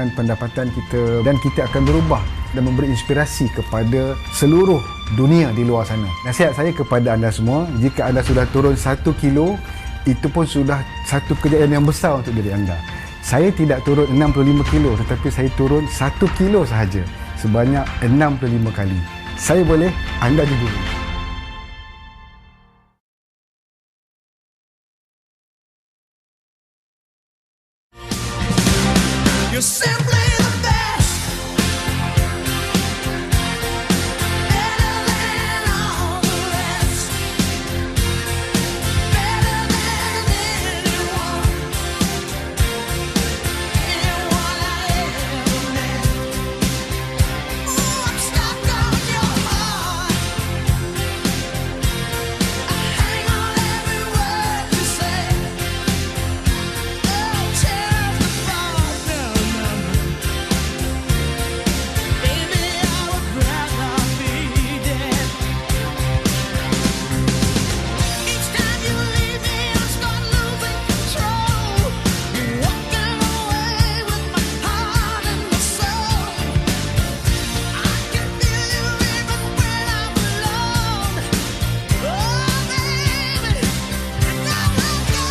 meningkatkan pendapatan kita dan kita akan berubah dan memberi inspirasi kepada seluruh dunia di luar sana. Nasihat saya kepada anda semua, jika anda sudah turun 1 kilo, itu pun sudah satu kejayaan yang besar untuk diri anda. Saya tidak turun 65 kilo tetapi saya turun 1 kilo sahaja sebanyak 65 kali. Saya boleh, anda juga boleh. You're simply the best, better than all the rest, better than anyone, anyone I ever met. Ooh, I'm stuck on your heart, I hang on every word you say. Oh, tear us apart, no, no, no. Baby, I would rather be dead. Each time you leave me, I start losing control. Walking away with my heart and my soul. I can feel you even when I'm alone. Oh, baby, never go.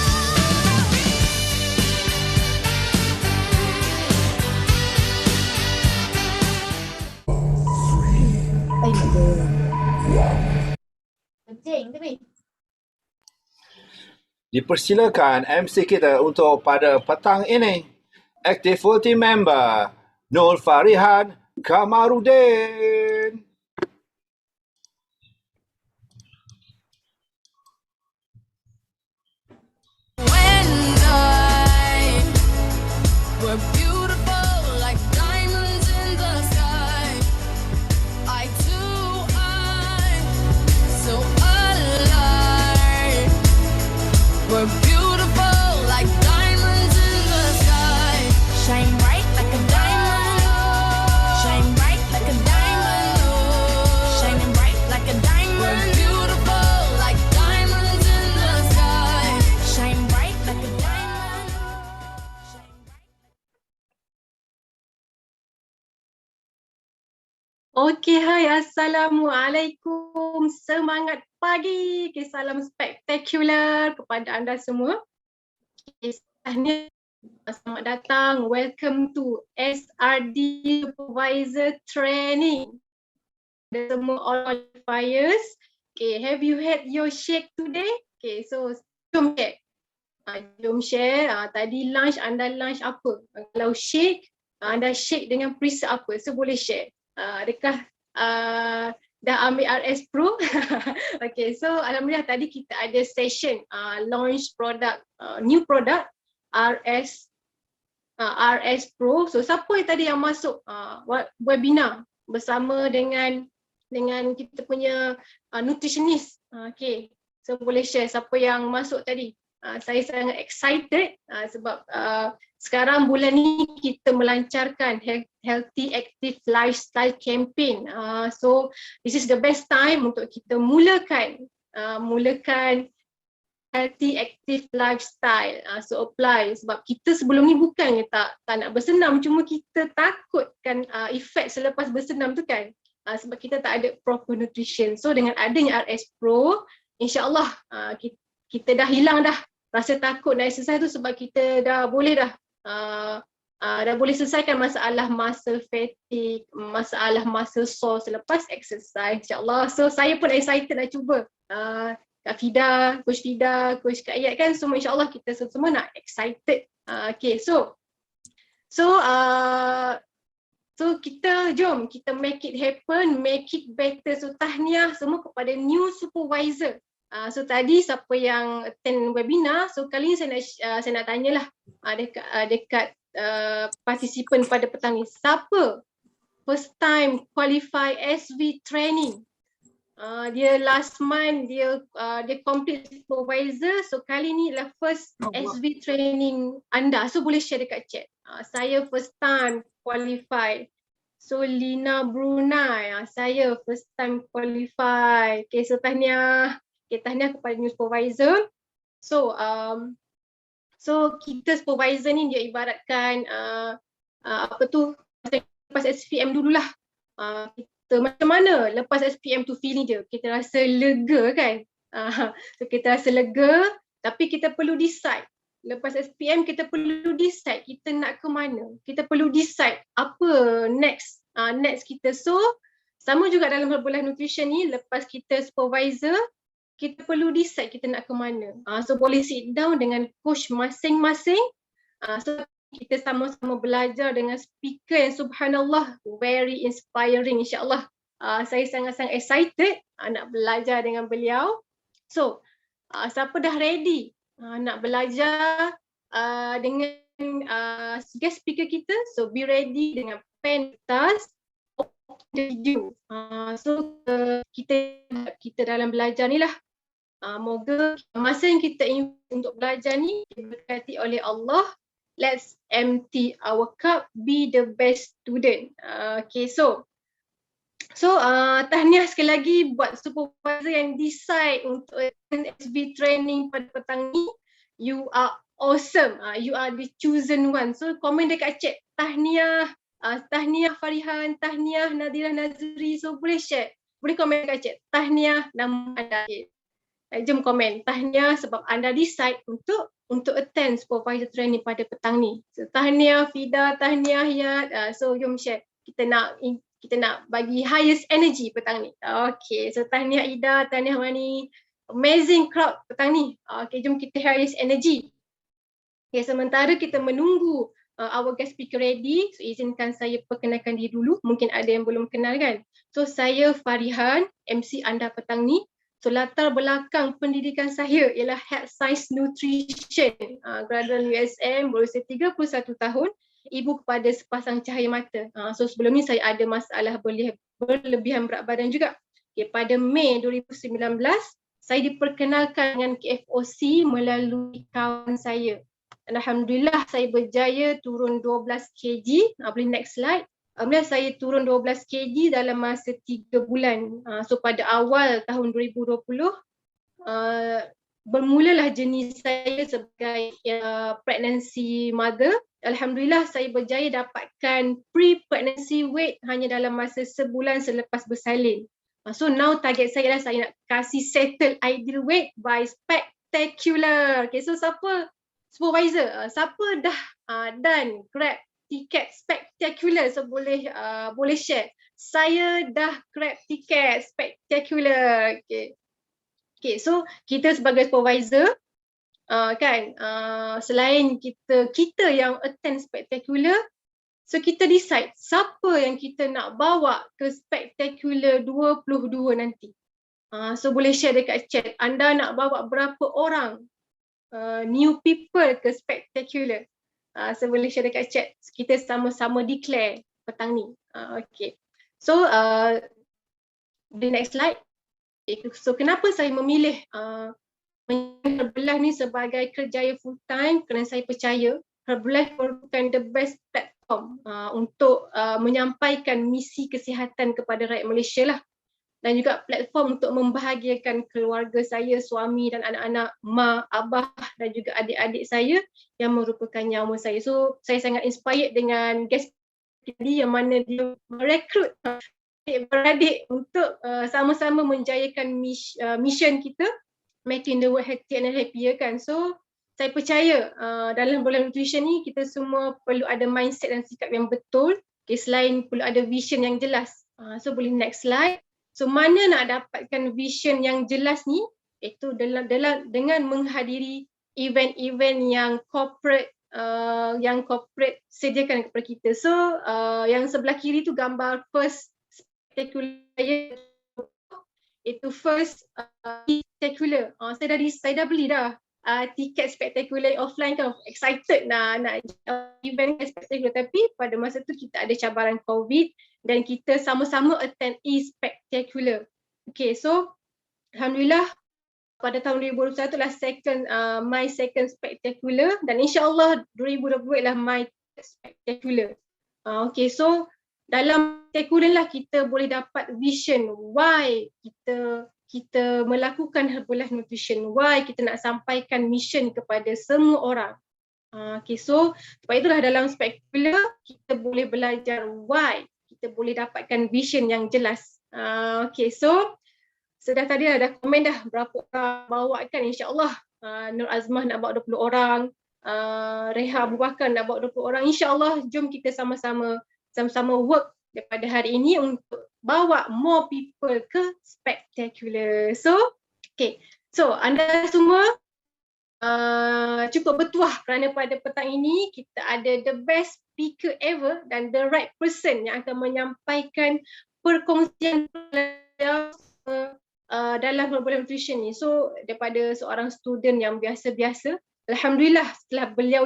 Kencing tapi. Dipersilakan MC kita untuk pada petang ini. Activity Member Nur Farihan Kamarudin. When I were beautiful like diamonds in the sky, I so alive. We're beautiful like diamonds in the sky, shine bright like a diamond, shine bright like a diamond, shining bright like a diamond. We're beautiful like diamonds in the sky, shine bright like a diamond, shine bright. Okey, hai, Assalamualaikum. Semangat pagi. Okay, salam spektakular kepada anda semua. Okay, selamat datang. Welcome to SRD Supervisor Training. Ada semua all qualifiers. Okay, have you had your shake today? Okay, so jom share. Jom share. Tadi lunch, anda lunch apa? Kalau shake, anda shake dengan preset apa? So boleh share. Adakah dah ambil RS Pro? Okay, so alhamdulillah tadi kita ada session launch product, new product RS Pro. So siapa yang tadi yang masuk webinar bersama dengan kita punya nutritionist? Okay, so boleh share siapa yang masuk tadi. Saya sangat excited sebab sekarang bulan ni kita melancarkan Healthy Active Lifestyle Campaign. So this is the best time untuk kita mulakan Healthy Active Lifestyle. So apply sebab kita sebelum ni bukan tak nak bersenam, cuma kita takutkan efek selepas bersenam tu kan. Sebab kita tak ada proper nutrition. So dengan adanya RS Pro, insya-Allah kita dah hilang dah rasa takut nak exercise tu sebab kita dah boleh selesaikan masalah muscle fatigue, masalah muscle sore selepas exercise, insyaAllah. So saya pun excited nak cuba. Kak Fida, Coach Kak Ayat kan, semua insyaAllah kita semua nak excited. Okay, so jom kita make it happen, make it better. So tahniah semua kepada new supervisor. So tadi siapa yang attend webinar, so kali ni saya nak tanyalah dekat partisipan pada petang ni, siapa first time qualify SV training? Dia last month dia complete supervisor, so kali ni adalah first SV training anda. So boleh share dekat chat. Saya first time qualify. So Lina Brunei, saya first time qualify. Okay, so tahniah. Okay, tahniah kepada new supervisor. So kita supervisor ni dia ibaratkan lepas SPM dululah. Kita macam mana lepas SPM tu feeling dia? Kita rasa lega kan? So kita rasa lega, tapi kita perlu decide. Lepas SPM kita perlu decide kita nak ke mana. Kita perlu decide apa next kita. So sama juga dalam Herbalife Nutrition ni, lepas kita supervisor, kita perlu decide kita nak ke mana. So boleh sit down dengan coach masing-masing. So kita sama-sama belajar dengan speaker yang subhanallah very inspiring, insyaAllah. Saya sangat-sangat excited nak belajar dengan beliau. So siapa dah ready nak belajar dengan guest speaker kita, so be ready dengan pen, kertas, video. So kita dalam belajar ni lah. Moga masa yang kita untuk belajar ni diberkati oleh Allah. Let's empty our cup, be the best student. Okay, so tahniah sekali lagi buat supervisor yang decide untuk SB training pada petang ni. You are awesome. You are the chosen one. So komen dekat chat. Tahniah Farihan, tahniah Nadira Nazri. So boleh share. Boleh komen dekat chat. Tahniah nama anda. Jom komen. Tahniah sebab anda decide untuk attend supervisor training pada petang ni. So tahniah Fida, tahniah Yad. So jom share. Kita nak bagi highest energy petang ni. Okay, so tahniah Ida, tahniah Mani. Amazing crowd petang ni. Okay, jom kita highest energy. Okay, sementara kita menunggu our guest speaker ready, so izinkan saya perkenalkan diri dulu. Mungkin ada yang belum kenal kan. So saya Farihan, MC anda petang ni. So latar belakang pendidikan saya ialah Health Science Nutrition. Graduan USM, berusia 31 tahun. Ibu kepada sepasang cahaya mata. So sebelum ni saya ada masalah berlebihan berat badan juga. Okay, pada Mei 2019, saya diperkenalkan dengan KFOC melalui kawan saya. Alhamdulillah saya berjaya turun 12 kg. Boleh next slide. Alhamdulillah saya turun 12 kg dalam masa 3 bulan. So pada awal tahun 2020, bermulalah jenis saya sebagai pregnancy mother. Alhamdulillah saya berjaya dapatkan pre-pregnancy weight hanya dalam masa sebulan selepas bersalin. So now target saya adalah saya nak kasih settle ideal weight by spectacular. Okay, so siapa supervisor, siapa dah done grab tiket spectacular, so boleh share. Saya dah grab tiket spectacular. Okay, so kita sebagai supervisor selain kita yang attend spectacular, so kita decide siapa yang kita nak bawa ke spectacular 22 nanti. So boleh share dekat chat, anda nak bawa berapa orang new people ke spectacular. So boleh share dekat chat, kita sama-sama declare petang ni. Okay, so the next slide. So kenapa saya memilih Herbalife ni sebagai kerjaya full time? Kerana saya percaya Herbalife merupakan the best platform untuk menyampaikan misi kesihatan kepada rakyat Malaysia lah. Dan juga platform untuk membahagiakan keluarga saya, suami dan anak-anak, mak, abah dan juga adik-adik saya yang merupakan nyawa saya. So saya sangat inspired dengan guest tadi yang mana dia merekrut beradik untuk sama-sama menjayakan mission kita, making the world healthier and happier kan. So saya percaya dalam Herbalife Nutrition ni kita semua perlu ada mindset dan sikap yang betul. Okay, selain perlu ada vision yang jelas. So boleh next slide. So mana nak dapatkan vision yang jelas ni? Itu dengan menghadiri event-event yang corporate sediakan kepada kita. So yang sebelah kiri tu gambar first spectacular, itu first spectacular. Saya dah beli dah tiket spectacular offline kan, excited nak event spectacular, tapi pada masa tu kita ada cabaran COVID dan kita sama-sama attend e-spectacular. Okay, so alhamdulillah pada tahun 2021 lah my second spectacular dan insyaAllah 2022 lah my spectacular. Okay, so dalam spectacular lah kita boleh dapat vision why kita melakukan Herbalife Nutrition, why kita nak sampaikan mission kepada semua orang. Okay, so sebab itulah dalam spectacular kita boleh belajar why, kita boleh dapatkan vision yang jelas. Okay, so sudah tadi ada komen dah berapa orang bawa kan, insyaAllah Nur Azmah nak bawa 20 orang, Reha Abu Bakar nak bawa 20 orang, insyaAllah jom kita sama-sama work daripada hari ini untuk bawa more people ke spectacular. So, okay, so anda semua cukup bertuah kerana pada petang ini kita ada the best speaker ever dan the right person yang akan menyampaikan perkongsian dalam Global Nutrition ni. So daripada seorang student yang biasa-biasa, alhamdulillah setelah beliau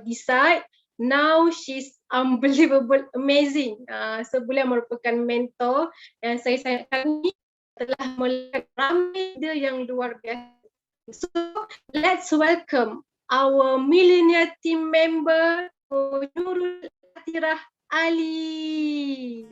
decide, now she's unbelievable amazing. So beliau merupakan mentor yang saya sangat kagumi, telah melihat ramai dia yang luar biasa. So let's welcome our millennial team member Nurul Atirah Ali.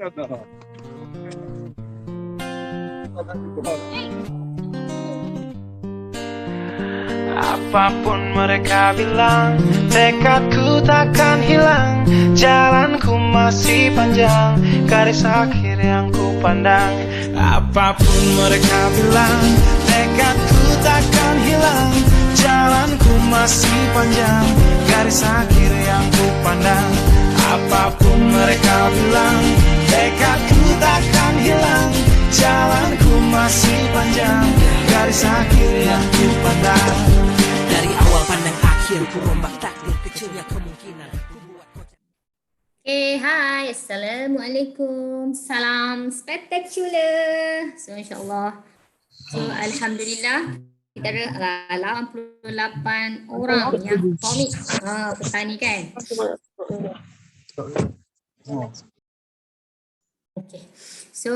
Apapun mereka bilang, tekadku takkan hilang. Jalanku masih panjang, garis akhir yang ku pandang. Apapun mereka bilang, tekadku takkan hilang. Jalanku masih panjang, garis akhir yang ku pandang. Apapun mereka bilang, tekadku takkan hilang. Jalanku masih panjang, garis akhir yang ku pandang. Dari awal pandang akhir, ku rombak takdir kecilnya kemungkinan. Hai, Assalamualaikum. Salam spectacular. So, insyaAllah. So, Alhamdulillah. Kita ada 88 orang yang komik petani kan. Okay. So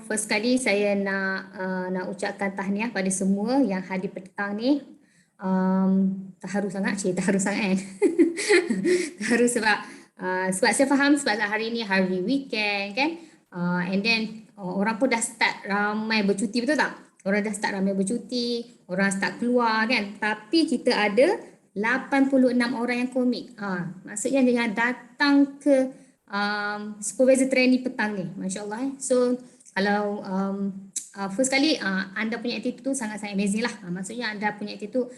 first kali saya nak ucapkan tahniah pada semua yang hadir petang ni. Terharu sangat kan. Terharu sebab saya faham sebab hari ni hari weekend kan. And then orang pun dah start ramai bercuti, betul tak? Orang dah start ramai bercuti, orang start keluar kan. Tapi kita ada 86 orang yang komit. Maksudnya yang datang ke supervisor training petang ni. Masya Allah. So kalau first kali anda punya attitude tu sangat-sangat amazing lah. Maksudnya anda punya attitude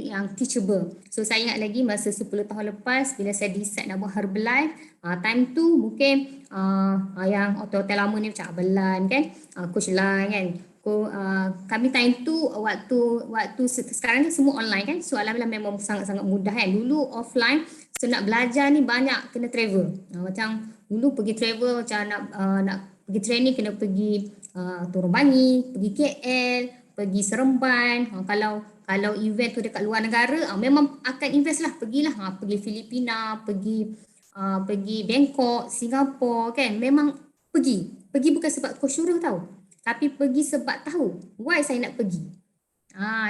yang teachable. So saya ingat lagi masa 10 tahun lepas bila saya decide nak buat Herbalife, time tu mungkin yang hotel lama ni macam Abelan kan, Coach Lan kan. Kami time tu waktu sekarang ni semua online kan. So alhamdulillah memang sangat-sangat mudah kan. Dulu offline, so nak belajar ni banyak kena travel. Macam dulu pergi travel macam nak pergi training kena pergi Turun Bangi, pergi KL, pergi Seremban. Kalau event tu dekat luar negara, memang akan invest lah, pergilah pergi Filipina, pergi Bangkok, Singapura kan. Memang pergi bukan sebab coach suruh tahu. Tapi pergi sebab tahu why saya nak pergi.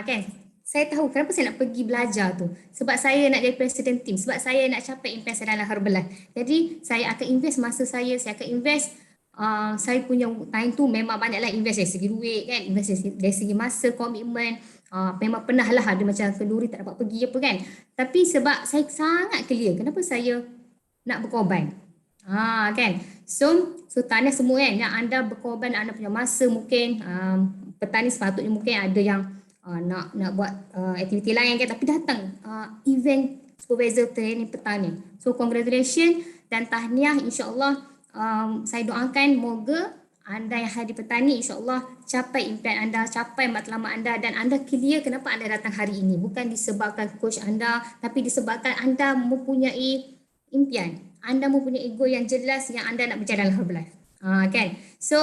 Kan? Saya tahu kenapa saya nak pergi belajar tu. Sebab saya nak jadi president team. Sebab saya nak capai impian saya dalam Herbalife. Jadi saya akan invest masa saya akan invest saya punya time tu memang banyaklah invest dari segi duit kan. Invest dari segi masa, komitmen. Memang pernah lah ada macam kenduri tak dapat pergi apa kan. Tapi sebab saya sangat clear kenapa saya nak berkorban. Kan. So tanya semua kan yang anda berkorban anda punya masa mungkin petani sepatutnya mungkin ada yang nak buat aktiviti lain kan, tapi datang event supervisor training petani. So congratulations dan tahniah, insya-Allah saya doakan moga anda yang hadir petani insya-Allah capai impian anda, capai matlamat anda dan anda clear kenapa anda datang hari ini. Bukan disebabkan coach anda tapi disebabkan anda mempunyai impian. Anda mempunyai ego yang jelas yang anda nak berjalan dalam Herbalife. Kan? So,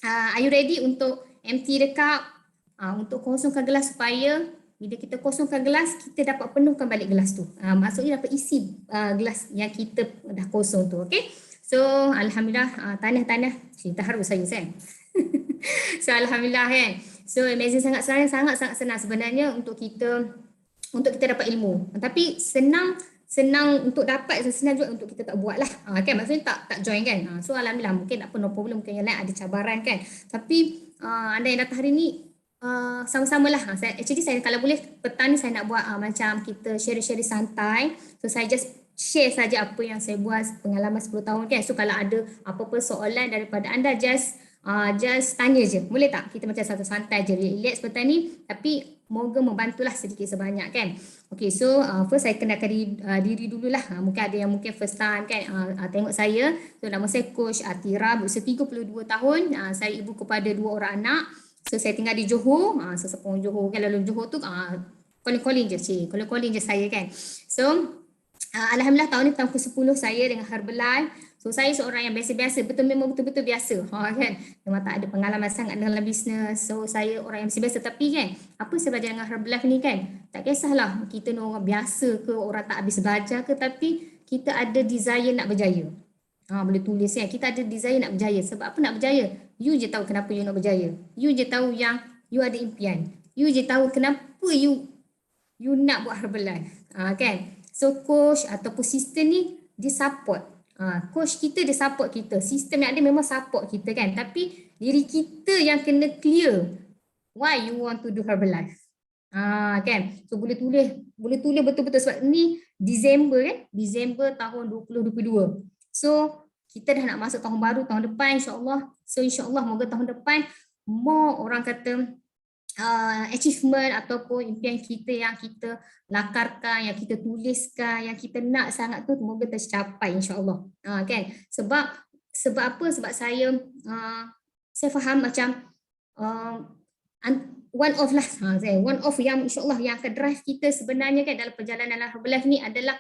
are you ready untuk empty the cup? Untuk kosongkan gelas supaya bila kita kosongkan gelas, kita dapat penuhkan balik gelas tu. Maksudnya dapat isi gelas yang kita dah kosong tu. Okay? So, Alhamdulillah, tanah-tanah. Cinta harus saya kan? So, Alhamdulillah kan? So, amazing sangat senang sebenarnya untuk kita dapat ilmu. Tapi senang untuk dapat, senang juga untuk kita tak buat lah. Kan? Maksudnya tak join kan. So Alhamdulillah mungkin tak apa, no problem, mungkin yang lain ada cabaran kan. Tapi anda yang datang hari ni sama-sama lah. Saya kalau boleh petang ni saya nak buat macam kita share-share santai. So saya just share saja apa yang saya buat pengalaman 10 tahun kan. So kalau ada apa-apa soalan daripada anda just tanya je. Boleh tak? Kita macam satu santai je, relax petang ni, tapi moga membantulah sedikit sebanyak kan. Okay, so first saya kenalkan diri dululah. Mungkin ada yang mungkin first time kan tengok saya. So nama saya Coach Atira, berusia 32 tahun. Saya ibu kepada 2 orang anak. So saya tinggal di Johor, sesepung Johor kan. Lalu Johor tu calling je saya kan. So alhamdulillah tahun ni tahun ke-10 saya dengan Herbalife. So saya seorang yang biasa-biasa, memang betul-betul biasa kan. Memang tak ada pengalaman sangat dalam bisnes. So saya orang yang biasa-biasa, tapi kan apa saya belajar dengan Herbalife ni kan, tak kisahlah kita ni orang biasa ke, orang tak habis belajar ke, tapi kita ada desire nak berjaya. Boleh tulis kan, kita ada desire nak berjaya. Sebab apa nak berjaya? You je tahu kenapa you nak berjaya. You je tahu yang you ada impian. You je tahu kenapa you nak buat Herbalife. Kan? So coach ataupun sistem ni dia support. Coach kita dia support kita. Sistem yang ada memang support kita kan. Tapi diri kita yang kena clear. Why you want to do Herbalife? Kan? So boleh tulis betul-betul sebab ni Disember kan? Disember tahun 2022. So kita dah nak masuk tahun baru, tahun depan insya-Allah. So insya-Allah moga tahun depan more orang kata achievement ataupun impian kita yang kita lakarkan, yang kita tuliskan, yang kita nak sangat tu semoga tercapai insya-Allah. Kan? Sebab apa? Sebab saya faham macam one of yang insya-Allah yang akan drive kita sebenarnya kan dalam perjalanan Herbalife ni adalah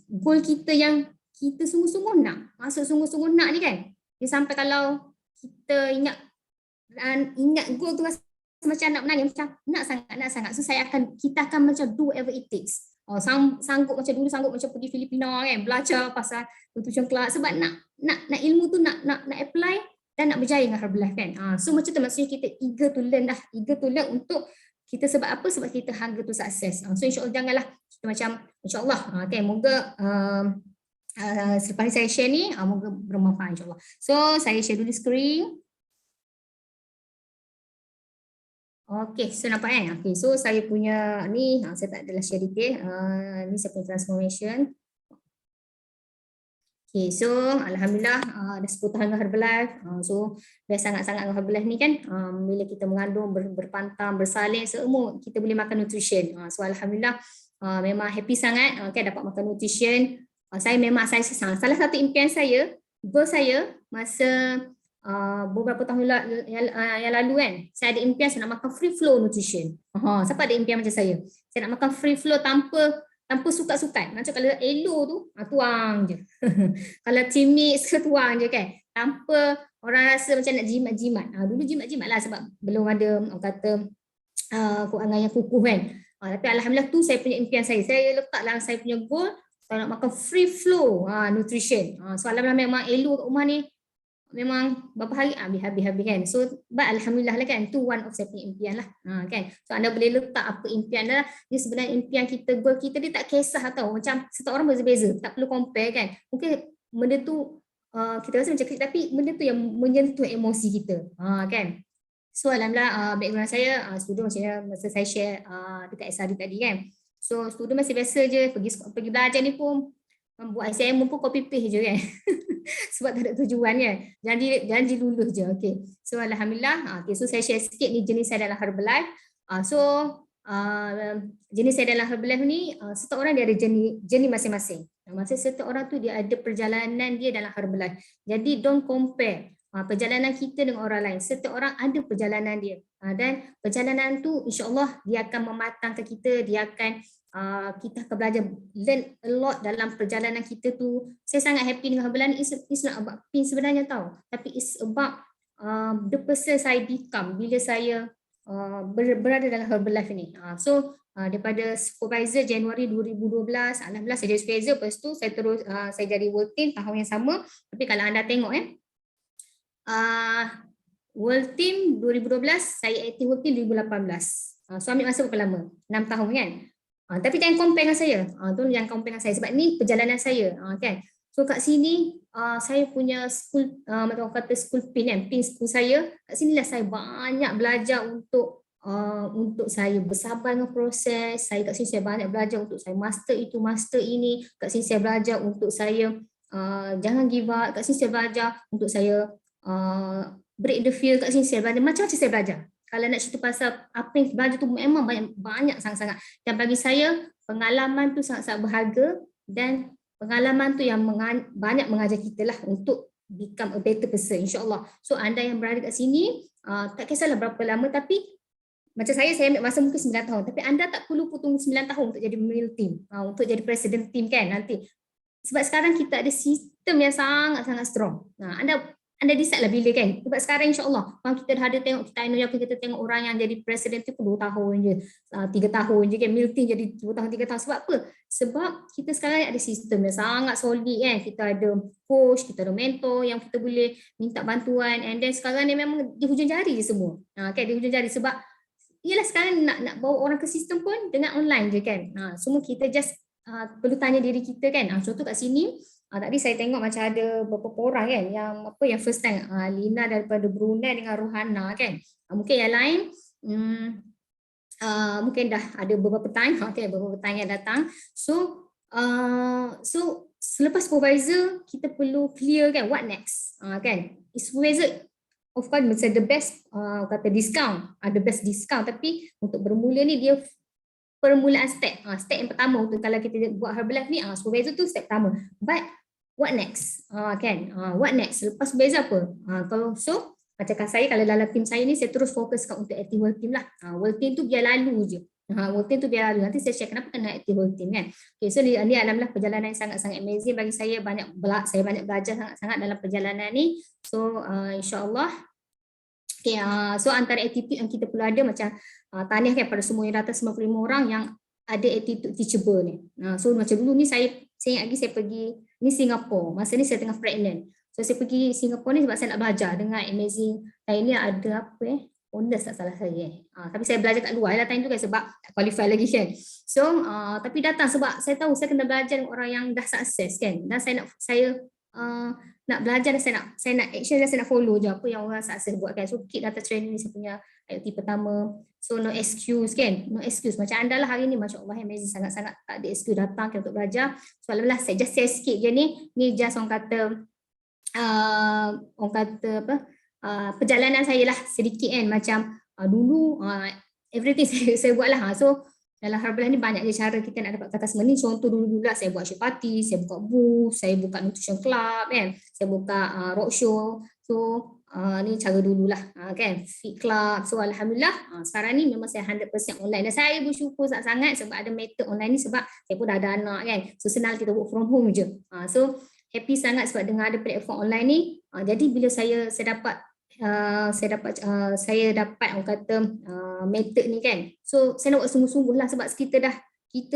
goal kita yang kita sungguh-sungguh nak. Maksud sungguh-sungguh nak ni kan. Dia sampai kalau kita ingat goal tu rasa macam nak menangis, macam nak sangat. So kita akan macam do whatever it takes. Sanggup macam dulu, sanggup macam pergi Filipina kan, belajar pasal nutrition class sebab nak ilmu tu nak apply dan nak berjaya dengan Herbalife kan. So macam tu maksudnya kita eager to learn untuk kita sebab apa? Sebab kita hunger to success. So insya-Allah janganlah kita macam insya-Allah kan moga selepas saya share ni moga bermanfaat insya-Allah. So saya share dulu screen. Okay, so nampak kan? Okay, so saya punya ni, saya tak adalah share detail. Ni saya punya transformation. Okay, so Alhamdulillah dah 10 tahun dengan Herbalife. So dah sangat-sangat dengan Herbalife ni kan. Bila kita mengandung, berpantang, bersalin, semua kita boleh makan nutrition. So Alhamdulillah memang happy sangat kan dapat makan nutrition. Saya salah satu impian saya, goal saya masa beberapa tahun yang lalu kan, saya ada impian saya nak makan free flow nutrition. Siapa ada impian macam saya? Saya nak makan free flow tanpa sukat-sukat. Macam kalau elo tu tuang je. Kalau timix ke tuang je kan. Tanpa orang rasa macam nak jimat-jimat. Dulu jimat-jimat lah sebab belum ada orang kata keuangan yang kukuh kan. Tapi Alhamdulillah tu saya punya impian saya. Saya letak dalam saya punya goal, saya nak makan free flow nutrition. So Alhamdulillah memang elo kat rumah ni memang berapa hari habis kan. So Alhamdulillah lah kan, tu one of saya punya impian lah kan. So anda boleh letak apa impian anda. Dia sebenarnya impian kita, goal kita dia tak kisah tau. Macam setiap orang berbeza-beza, tak perlu compare kan. Mungkin benda tu kita rasa macam kecil, tapi benda tu yang menyentuh emosi kita kan. So Alhamdulillah background saya student macam masa saya share dekat SRD tadi kan. So student masih biasa je, pergi belajar ni pun buat assignment pun copy paste je kan. Sebab tak ada tujuan kan. Janji lulus je. Okay. So Alhamdulillah. Okay. So saya share sikit ni jenis saya dalam Herbalife. So jenis saya dalam Herbalife ni setiap orang dia ada jenis masing-masing. Maksudnya setiap orang tu dia ada perjalanan dia dalam Herbalife. Jadi don't compare perjalanan kita dengan orang lain. Setiap orang ada perjalanan dia. Dan perjalanan tu insya-Allah dia akan mematangkan kita, dia akan kita akan belajar, learn a lot dalam perjalanan kita tu. Saya sangat happy dengan Herbalife. It's not about pin sebenarnya tau, tapi it's about the person saya become bila saya berada dalam Herbalife ni. So daripada supervisor Januari 2012, Alhamdulillah saya jadi supervisor. Lepas tu saya terus saya jadi World Team tahun yang sama. Tapi kalau anda tengok World Team 2012, saya active World Team 2018. So ambil masa berapa lama? 6 tahun kan. Tapi jangan compare dengan saya. Tu jangan compare dengan saya sebab ni perjalanan saya kan. So kat sini saya punya school, macam orang kata school pin kan, pin school saya, kat sinilah saya banyak belajar untuk saya bersabar dengan proses. Saya kat sini saya banyak belajar untuk saya master itu, master ini. Kat sini saya belajar untuk saya jangan give up. Kat sini saya belajar untuk saya break the fear. Kat sini saya belajar, macam-macam saya belajar. Kalau nak cerita pasal apa yang saya belajar tu memang banyak sangat-sangat. Dan bagi saya, pengalaman tu sangat-sangat berharga dan pengalaman tu yang banyak mengajar kita lah untuk become a better person, insyaAllah. So anda yang berada kat sini, tak kisahlah berapa lama, tapi macam saya ambil masa mungkin 9 tahun, tapi anda tak perlu tunggu 9 tahun untuk jadi male team, untuk jadi president team kan nanti. Sebab sekarang kita ada sistem yang sangat-sangat strong. Anda decide lah bila kan. Sebab sekarang insyaAllah, kalau kita dah ada tengok, kita tengok orang yang jadi presiden tu 2 tahun je, 3 tahun je kan, male team jadi 2 tahun, 3 tahun. Sebab apa? Sebab kita sekarang ada sistem yang sangat solid kan. Kita ada coach, kita ada mentor yang kita boleh minta bantuan, and then sekarang ni memang di hujung jari je semua. Kan, di hujung jari sebab yelah sekarang nak bawa orang ke sistem pun dengan online je kan. Semua kita just perlu tanya diri kita kan. Contoh kat sini, tadi saya tengok macam ada beberapa orang kan yang first time, Lina daripada Brunei dengan Rohana kan. Mungkin yang lain mungkin dah ada beberapa time, beberapa time yang datang. So selepas supervisor kita perlu clear kan what next kan. Supervisor of course macam the best kata discount, ada best discount, tapi untuk bermula ni dia permulaan step yang pertama untuk kalau kita buat Herbalife ni, supervisor tu step pertama. But what next? Kan? What next? Lepas supervisor apa? Kalau macam saya, kalau dalam tim saya ni, saya terus fokus untuk active world team lah. World team tu biar lalu je. World team tu biar lalu. Nanti saya share kenapa kena active world team kan. Okay, so ni alhamdulillah perjalanan yang sangat-sangat amazing bagi saya. Saya banyak belajar sangat-sangat dalam perjalanan ni. So insyaAllah. Okay, so antara attitude yang kita perlu ada macam tahniah kan pada semua yang datang 95 orang yang ada attitude teachable ni. So macam dulu ni saya ingat lagi saya pergi ni Singapura. Masa ni saya tengah pregnant. So saya pergi Singapura ni sebab saya nak belajar dengan amazing. Time ni ada apa Hondas tak salah saya. Tapi saya belajar kat luar lah time tu kan sebab tak qualify lagi kan. So tapi datang sebab saya tahu saya kena belajar dengan orang yang dah sukses kan. Dan saya nak belajar dan saya nak action dan saya nak follow je apa yang orang sukses buat kan. So keep data training ni saya punya IoT pertama. So no excuse kan. No excuse. Macam anda lah hari ni Masya Allah amazing, sangat-sangat tak ada excuse datang untuk belajar. So alhamdulillah saya just share sikit je ni. Ni just orang kata perjalanan saya lah sedikit kan. Macam dulu everything saya buat lah. So dalam Herbalife ni banyak je cara kita nak dapat customer ni. Contoh dulu lah saya buat share party, saya buka booth, saya buka nutrition club kan, saya buka roadshow. So ni cara dululah kan, fit club. So alhamdulillah sekarang ni memang saya 100% online dan saya bersyukur sangat-sangat sebab ada method online ni sebab saya pun dah ada anak kan. So senang kita work from home je. So happy sangat sebab dengan ada platform online ni. Jadi bila saya dapat orang kata method ni kan. So saya nak buat sungguh-sungguh lah sebab kita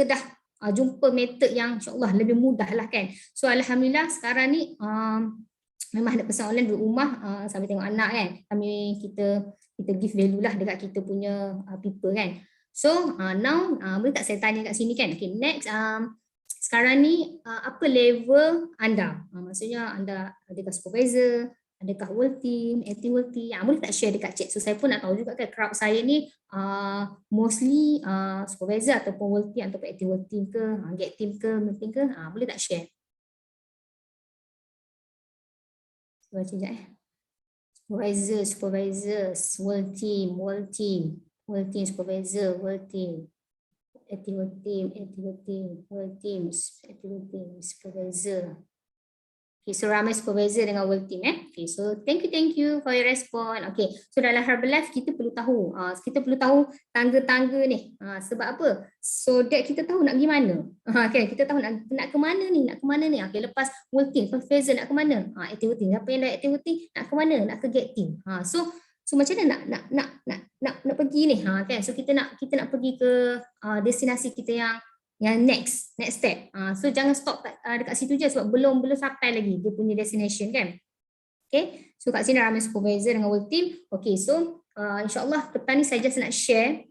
dah jumpa method yang insyaAllah lebih mudah lah kan. So alhamdulillah sekarang ni memang 100% online di rumah sambil tengok anak kan. Kita give value lah dekat kita punya people kan. So now boleh tak saya tanya kat sini kan. Okay, next sekarang ni apa level anda? Maksudnya anda adakah supervisor, adakah world team, active world team? Boleh tak share dekat chat? So saya pun nak tahu juga kan crowd saya ni mostly supervisor ataupun world team ataupun active world team ke, get team ke, meeting ke? Boleh tak share? Baca sekejap supervisor, world team, supervisor, world team, active world team, world teams, active world team, supervisor. Okay, so ramai supervisor dengan world team Okay, so thank you for your response. Okay, so dalam Herbalife kita perlu tahu, tangga-tangga ni. Sebab apa? So that kita tahu nak pergi mana. Okay, kita tahu nak ke mana ni, Okay, lepas world team, first phase nak ke mana? Activity. Siapa yang dah activity nak ke mana? Nak ke get team. So macam mana nak pergi ni? Kan? So kita nak pergi ke destinasi kita yang next step. So jangan stop dekat situ je sebab belum sampai lagi dia punya destination kan. Okay, so kat sini ramai supervisor dengan world team. Okay, so insyaAllah petang ni saya just nak share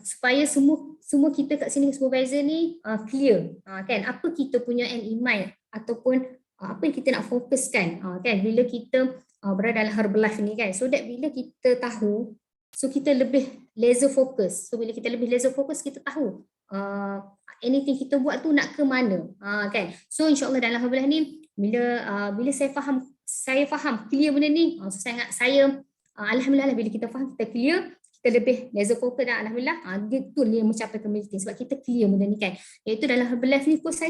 supaya semua kita kat sini supervisor ni clear kan apa kita punya end in mind ataupun apa yang kita nak fokuskan, kan, bila kita berada dalam Herbalife ni kan. So that bila kita tahu, so kita lebih laser fokus. So bila kita lebih laser fokus, kita tahu anything kita buat tu nak ke mana, kan. So insyaAllah dalam Herbalife ni, bila saya faham clear benda ni, so saya alhamdulillah bila kita faham, kita clear, kita lebih laser fokus dah, alhamdulillah. Dia tu yang mencapai community sebab kita clear benda ni kan. Iaitu dalam Herbalife ni, coach saya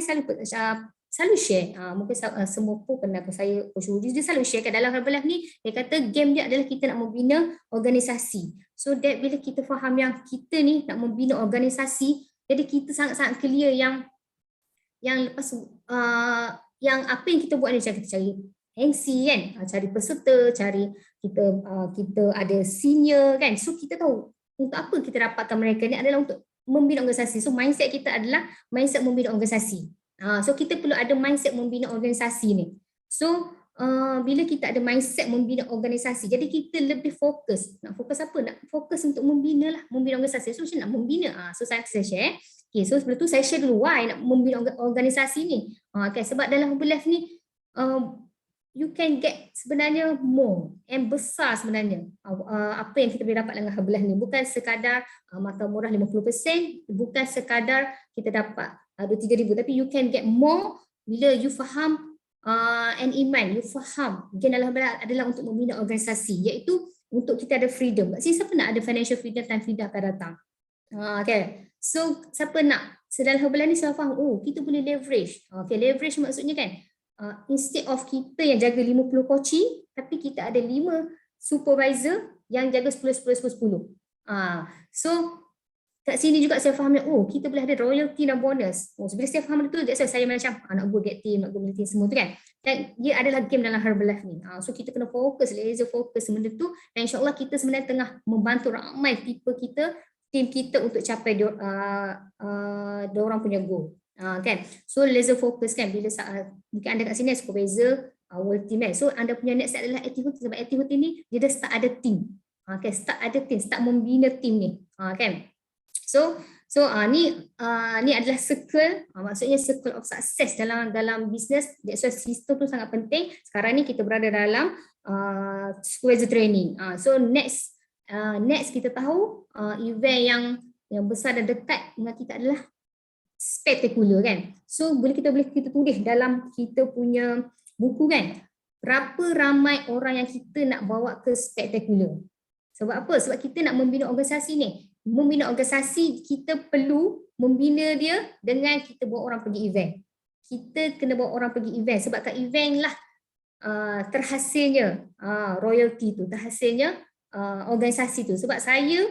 selalu share, mungkin semua pun pernah saya coach Rudi, dia selalu share kat dalam Herbalife ni, dia kata game dia adalah kita nak membina organisasi. So that bila kita faham yang kita ni nak membina organisasi, jadi kita sangat-sangat clear yang lepas yang apa yang kita buat ni, kita cari MC kan, cari peserta, cari kita ada senior kan. So kita tahu untuk apa kita dapatkan mereka ni adalah untuk membina organisasi. So mindset kita adalah mindset membina organisasi. So kita perlu ada mindset membina organisasi ni. So bila kita ada mindset membina organisasi, jadi kita lebih fokus. Nak fokus apa? Nak fokus untuk membina organisasi. So macam nak membina. So saya share. Okay, so sebelum tu saya share dulu why nak membina organisasi ni. Okay, sebab dalam Herbalife ni you can get sebenarnya more and besar sebenarnya apa yang kita boleh dapat dengan Herbalife ni. Bukan sekadar makan murah 50%, bukan sekadar kita dapat 2-3 ribu, tapi you can get more bila you faham and iman, you faham gen dalam Herbalife adalah untuk membina organisasi, iaitu untuk kita ada freedom. Siapa nak ada financial freedom, time freedom akan datang. Okay. So siapa nak dalam Herbalife ni, saya faham kita boleh leverage. Okay, leverage maksudnya kan instead of kita yang jaga 50 koci, tapi kita ada 5 supervisor yang jaga 10. So kat sini juga saya faham kita boleh ada royalty dan bonus. So bila saya faham itu, saya macam nak go get team, nak go get team semua tu kan. Dan dia adalah game dalam Herbalife ni. So kita kena fokus, laser fokus benda tu, dan insyaAllah kita sebenarnya tengah membantu ramai tim kita untuk capai diorang punya goal. Kan. So laser fokus kan, bila mungkin anda kat sini supervisor world team kan. So anda punya next adalah activity, sebab activity ni dia dah start ada team. Okay, start membina team ni. Kan. So ni adalah circle, maksudnya circle of success dalam business. That's why sistem tu sangat penting. Sekarang ni kita berada dalam supervisor training. So next kita tahu event yang besar dan dekat dengan kita adalah spektakular kan. So boleh kita tulis dalam kita punya buku kan, berapa ramai orang yang kita nak bawa ke spektakular. Sebab apa? Sebab kita nak membina organisasi ni. Membina organisasi, kita perlu membina dia dengan kita bawa orang pergi event. Kita kena bawa orang pergi event, sebab kat event lah terhasilnya royalty tu, terhasilnya organisasi tu. Sebab saya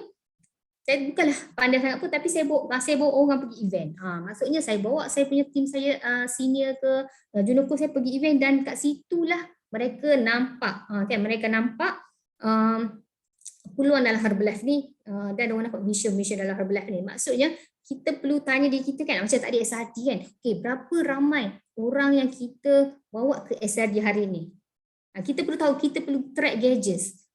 bukanlah pandai sangat pun, tapi saya bawa orang pergi event. Maksudnya saya bawa saya punya tim saya senior ke junior saya pergi event, dan kat situlah mereka nampak kan, mereka nampak peluang dalam Herbalife ni, dan orang nampak mission dalam Herbalife ni. Maksudnya kita perlu tanya diri kita kan, macam tadi SRD kan, okay, berapa ramai orang yang kita bawa ke SRD hari ni. Kita perlu tahu, kita perlu track gadgets.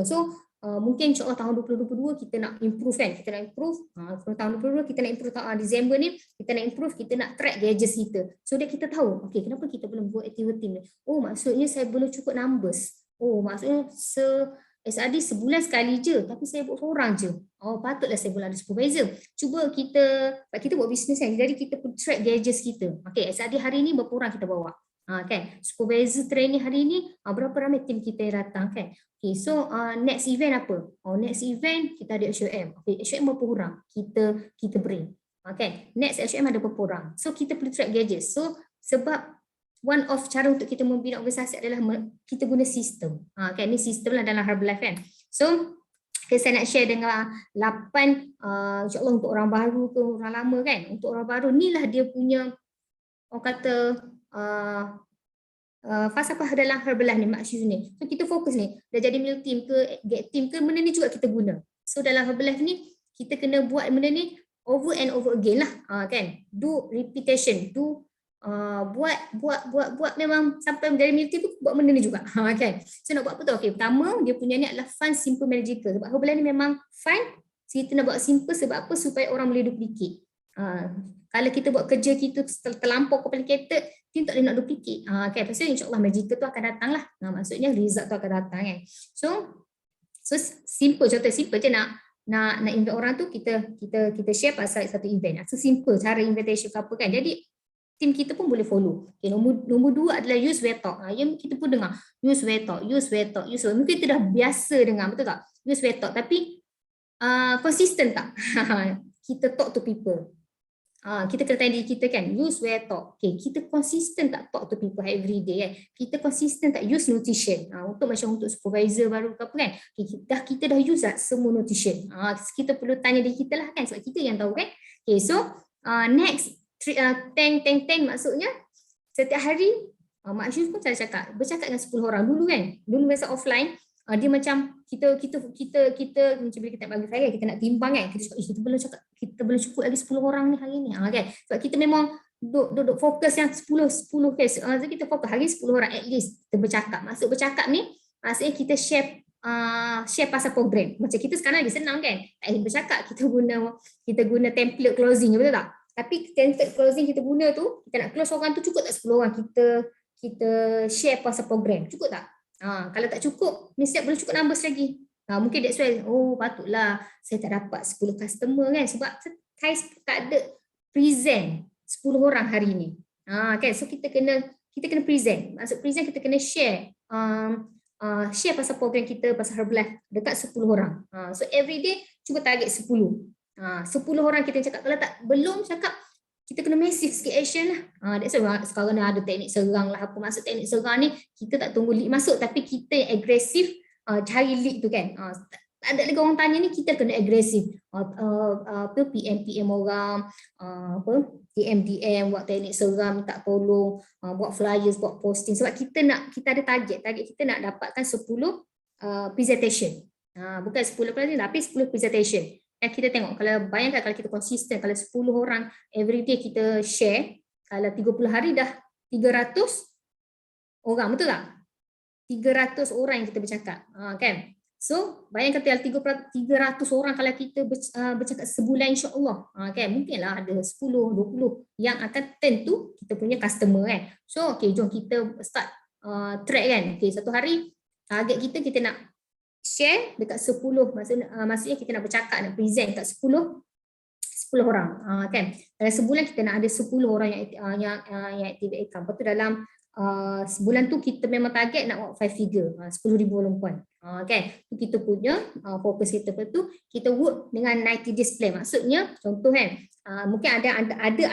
So mungkin insyaAllah tahun 2022 kita nak improve kan, tahun 2022 kita nak improve, Disember ni kita nak improve, kita nak track gadgets kita. So that kita tahu, okay, kenapa kita belum buat activity ni. Maksudnya saya belum cukup numbers. Maksudnya SRD sebulan sekali je, tapi saya buat seorang je. Patutlah saya boleh ada supervisor. Cuba kita buat bisnes kan, jadi kita pun track gadgets kita. Okay, SRD hari ni berapa orang kita bawa. Kan, supervisor training hari ni berapa ramai tim kita yang datang kan. Okay, so next event apa? Next event kita ada HOM. Okay, HOM berapa orang kita bring. Okay, next HOM ada berapa orang. So kita perlu track gadgets. So sebab one of cara untuk kita membina organisasi adalah kita guna sistem. Kan, ni sistem lah dalam Herbalife kan. So saya nak share dengan 8 insyaAllah untuk orang baru ke orang lama kan. Untuk orang baru ni lah dia punya, orang kata falsafah dalam Herbalife ni, maksud ni. So kita fokus ni, dah jadi mil team ke get team ke, benda ni juga kita guna. So dalam Herbalife ni kita kena buat benda ni over and over again lah, kan. Do repetition, buat memang sampai menjadi mil team tu buat benda ni juga, kan. So nak buat apa tu? Okay, pertama dia punya ni adalah fun, simple, magical. Sebab Herbalife ni memang fun, kita nak buat simple sebab apa? Supaya orang boleh duplicate. Kalau kita buat kerja kita terlampau complicated, kita tak boleh nak duplicate. Okay, pasal insyaAllah magical tu akan datang lah. Maksudnya result tu akan datang kan. So simple, contoh simple je nak invite orang tu, kita share pasal satu event. So simple cara invitation ke apa kan. Jadi tim kita pun boleh follow. Okay, nombor 2 adalah use where talk. Yang kita pun dengar use where talk. Mungkin kita dah biasa dengar, betul tak? Use where talk, tapi consistent tak? Kita talk to people. Kita kena tanya diri kita kan, use where talk. Okay, kita konsisten tak talk to people every day kan? Kita konsisten tak use notation? Untuk supervisor baru ke apa kan? Okay, kita dah use tak semua notation? Kita perlu tanya diri kita lah kan, sebab kita yang tahu kan? Okay, so next, tank maksudnya setiap hari Mak Syuz pun saya bercakap dengan 10 orang dulu kan? Dulu masa offline, dia macam kita macam bila kita bagi file kita nak timbang kan, kita belum cukup lagi 10 orang ni hari ni kan, sebab kita memang duduk fokus yang 10 case. So kita fokus hari 10 orang at least kita bercakap. Maksud bercakap ni maksudnya kita share pasal program. Macam kita sekarang lagi senang kan, bercakap kita guna template closing, betul tak? Tapi template closing kita guna tu, kita nak close orang tu cukup tak 10 orang kita share pasal program, cukup tak? Kalau tak cukup, mesti boleh cukup numbers lagi. Mungkin that's why, patutlah saya tak dapat 10 customer kan, sebab saya tak ada present 10 orang hari ni. Kan, so kita kena present. Maksud present, kita kena share pasal program kita, pasal Herbalife dekat 10 orang. So every day cuba target 10. 10 orang kita cakap. Kalau belum cakap, kita kena massive sikit action lah. That's why sekarang ni ada teknik serang lah. Apa maksud teknik serang ni? Kita tak tunggu lead masuk, tapi kita yang agresif cari lead tu kan. Tak ada lagi orang tanya ni, kita kena agresif. PM orang, DM, buat teknik serang, minta tolong, buat flyers, buat posting. Sebab kita ada target kita nak dapatkan 10 presentation. Bukan 10 presentation, tapi 10 presentation. Dan kita tengok, kalau bayangkan kalau kita konsisten, kalau 10 orang everyday kita share, kalau 30 hari dah 300 orang, betul tak? 300 orang yang kita bercakap, kan? So, bayangkan kalau 300 orang kalau kita bercakap sebulan, insyaAllah, kan? Mungkinlah ada 10, 20 yang akan turn to kita punya customer kan. So, okay, jom kita start track kan. Okay, satu hari target kita nak share dekat 10, maksudnya kita nak bercakap, nak present dekat 10 orang, kan. Dalam sebulan kita nak ada 10 orang yang activate account. Lepas tu dalam sebulan tu kita memang target nak buat 5 figure, 10,000 perempuan, kan. Itu kita punya fokus kita. Lepas tu kita work dengan 90 days plan. Maksudnya contoh kan, mungkin ada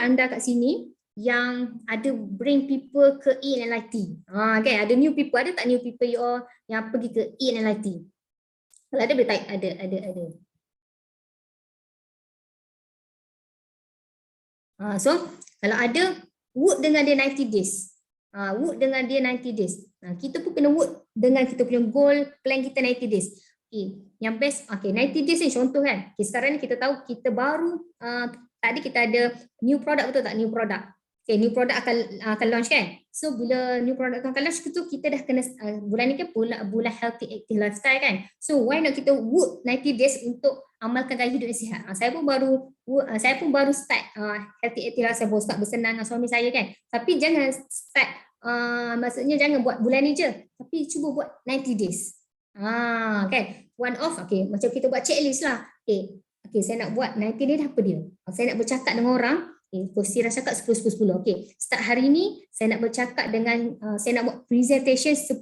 anda kat sini yang ada bring people ke ENLIT, kan. Ada new people, ada tak new people yang pergi ke ENLIT? Kalau ada boleh type, ada. So kalau ada, work dengan dia 90 days. Kita pun kena work dengan kita punya goal, plan kita 90 days. Okay, yang best, 90 days ni contoh kan. Okay, sekarang ni kita tahu kita baru, tadi kita ada new product, betul tak? New product. Okay, new product akan launch kan. So bila new product akan launch tu, kita dah kena, bulan ni kan bulan healthy active lifestyle kan. So why not kita work 90 days untuk amalkan gaya hidup yang sihat. Saya pun baru start healthy active lifestyle, baru start bersenang dengan suami saya kan. Tapi jangan start, maksudnya jangan buat bulan ni je, tapi cuba buat 90 days. Kan, one off. Okay, macam kita buat checklist lah. Okay, saya nak buat 90 days, apa dia? Saya nak bercakap dengan orang. Posisi cakap 10-10-10. Okay, start hari ni saya nak bercakap dengan, saya nak buat presentation 10.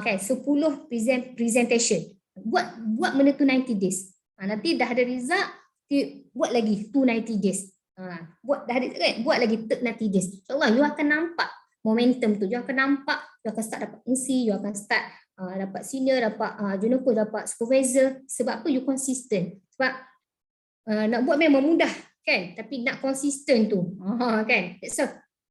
Okay, 10 presentation. Buat benda tu 90 days. Nanti dah ada result, buat lagi 90 days. Buat lagi 90 days. InsyaAllah you akan nampak momentum tu. You akan nampak, you akan start dapat MC, you akan start dapat senior, dapat junior coach, dapat supervisor. Sebab apa? You konsisten. Sebab nak buat memang mudah kan, tapi nak konsisten tu, kan. So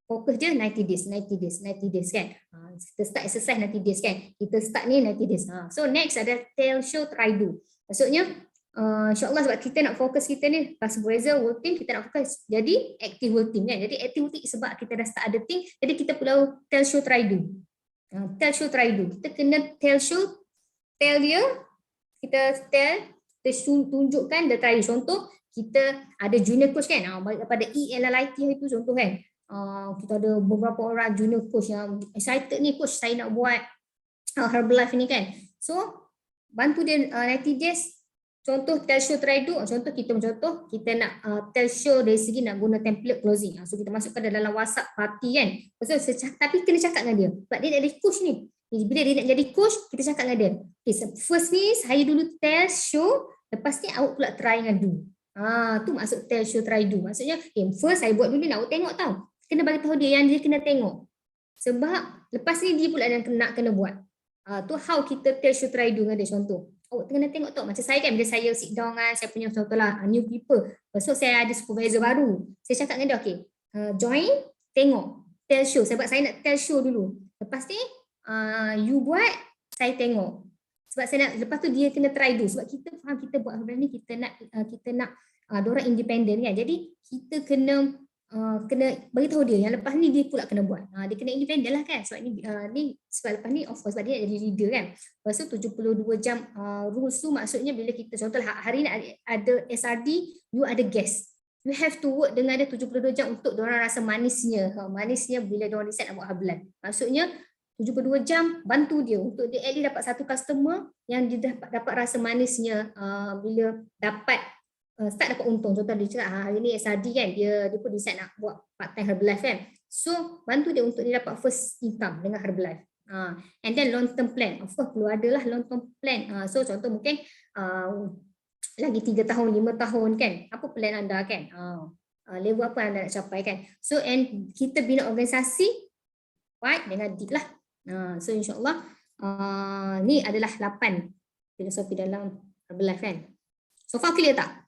fokus je 90 days kan. Kita start exercise 90 days kan. Kita start ni 90 days. So next ada tell, show, try, do. Maksudnya insyaAllah sebab kita nak fokus kita ni pas supervisor, work team, kita nak fokus jadi active work team kan. Jadi active work team sebab kita dah start ada team, jadi kita perlu tell, show, try, do. Tell, show, try, do. Kita kena tell, show, tell dia, kita tell, kita tunjukkan dia try. Contoh kita ada junior coach kan, pada ELLIT itu contoh kan, kita ada beberapa orang junior coach yang excited ni, coach saya nak buat Herbalife ni kan. So bantu dia 90 days. Contoh tell show try do, contoh kita nak tell show dari segi nak guna template closing. So kita masukkan dalam WhatsApp party kan. So, tapi kena cakap dengan dia. Sebab dia nak jadi coach ni. Bila dia nak jadi coach, kita cakap dengan dia. Okay, so first ni saya dulu tell show, lepas ni awak pula try dengan do. Tu maksud tell show try do. Maksudnya first saya buat dulu nak awak tengok tau. Kena bagi tahu dia yang dia kena tengok. Sebab lepas ni dia pula yang nak kena buat. Tu how kita tell show try do dengan dia contoh. Awak kena tengok tau. Macam saya kan, bila saya sit down dengan saya punya contohlah new people. Besok saya ada supervisor baru. Saya cakap dengan dia, okay, join, tengok, tell show. Sebab saya nak tell show dulu. Lepas ni, you buat, saya tengok. Sebab saya nak, lepas tu dia kena try do. Sebab kita faham kita buat benda ni, kita nak diorang independent kan. Jadi kita kena bagi tahu dia yang lepas ni dia pula kena buat. Dia kena independent lah kan. Sebab ni sebab lepas ni of course sebab dia jadi leader kan. Lepas tu 72 jam rules tu maksudnya bila kita contohlah hari ni ada SRD, you ada guest. You have to work dengan dia 72 jam untuk diorang rasa manisnya. Manisnya bila diorang decide nak buat habulan. Maksudnya 72 jam bantu dia untuk dia at least dapat satu customer yang dia dapat rasa manisnya bila dapat start dapat untung. Contoh dia cakap hari ni SRD kan, dia pun decide nak buat part time Herbalife kan. So bantu dia untuk dia dapat first income dengan Herbalife. And then long term plan, of course perlu ada lah long term plan. So contoh mungkin lagi 3 tahun 5 tahun kan, apa plan anda kan, level apa anda nak capai kan. So and kita bina organisasi baik dengan deep lah. So insyaAllah ni adalah 8 filosofi dalam Herbalife kan. So far clear tak?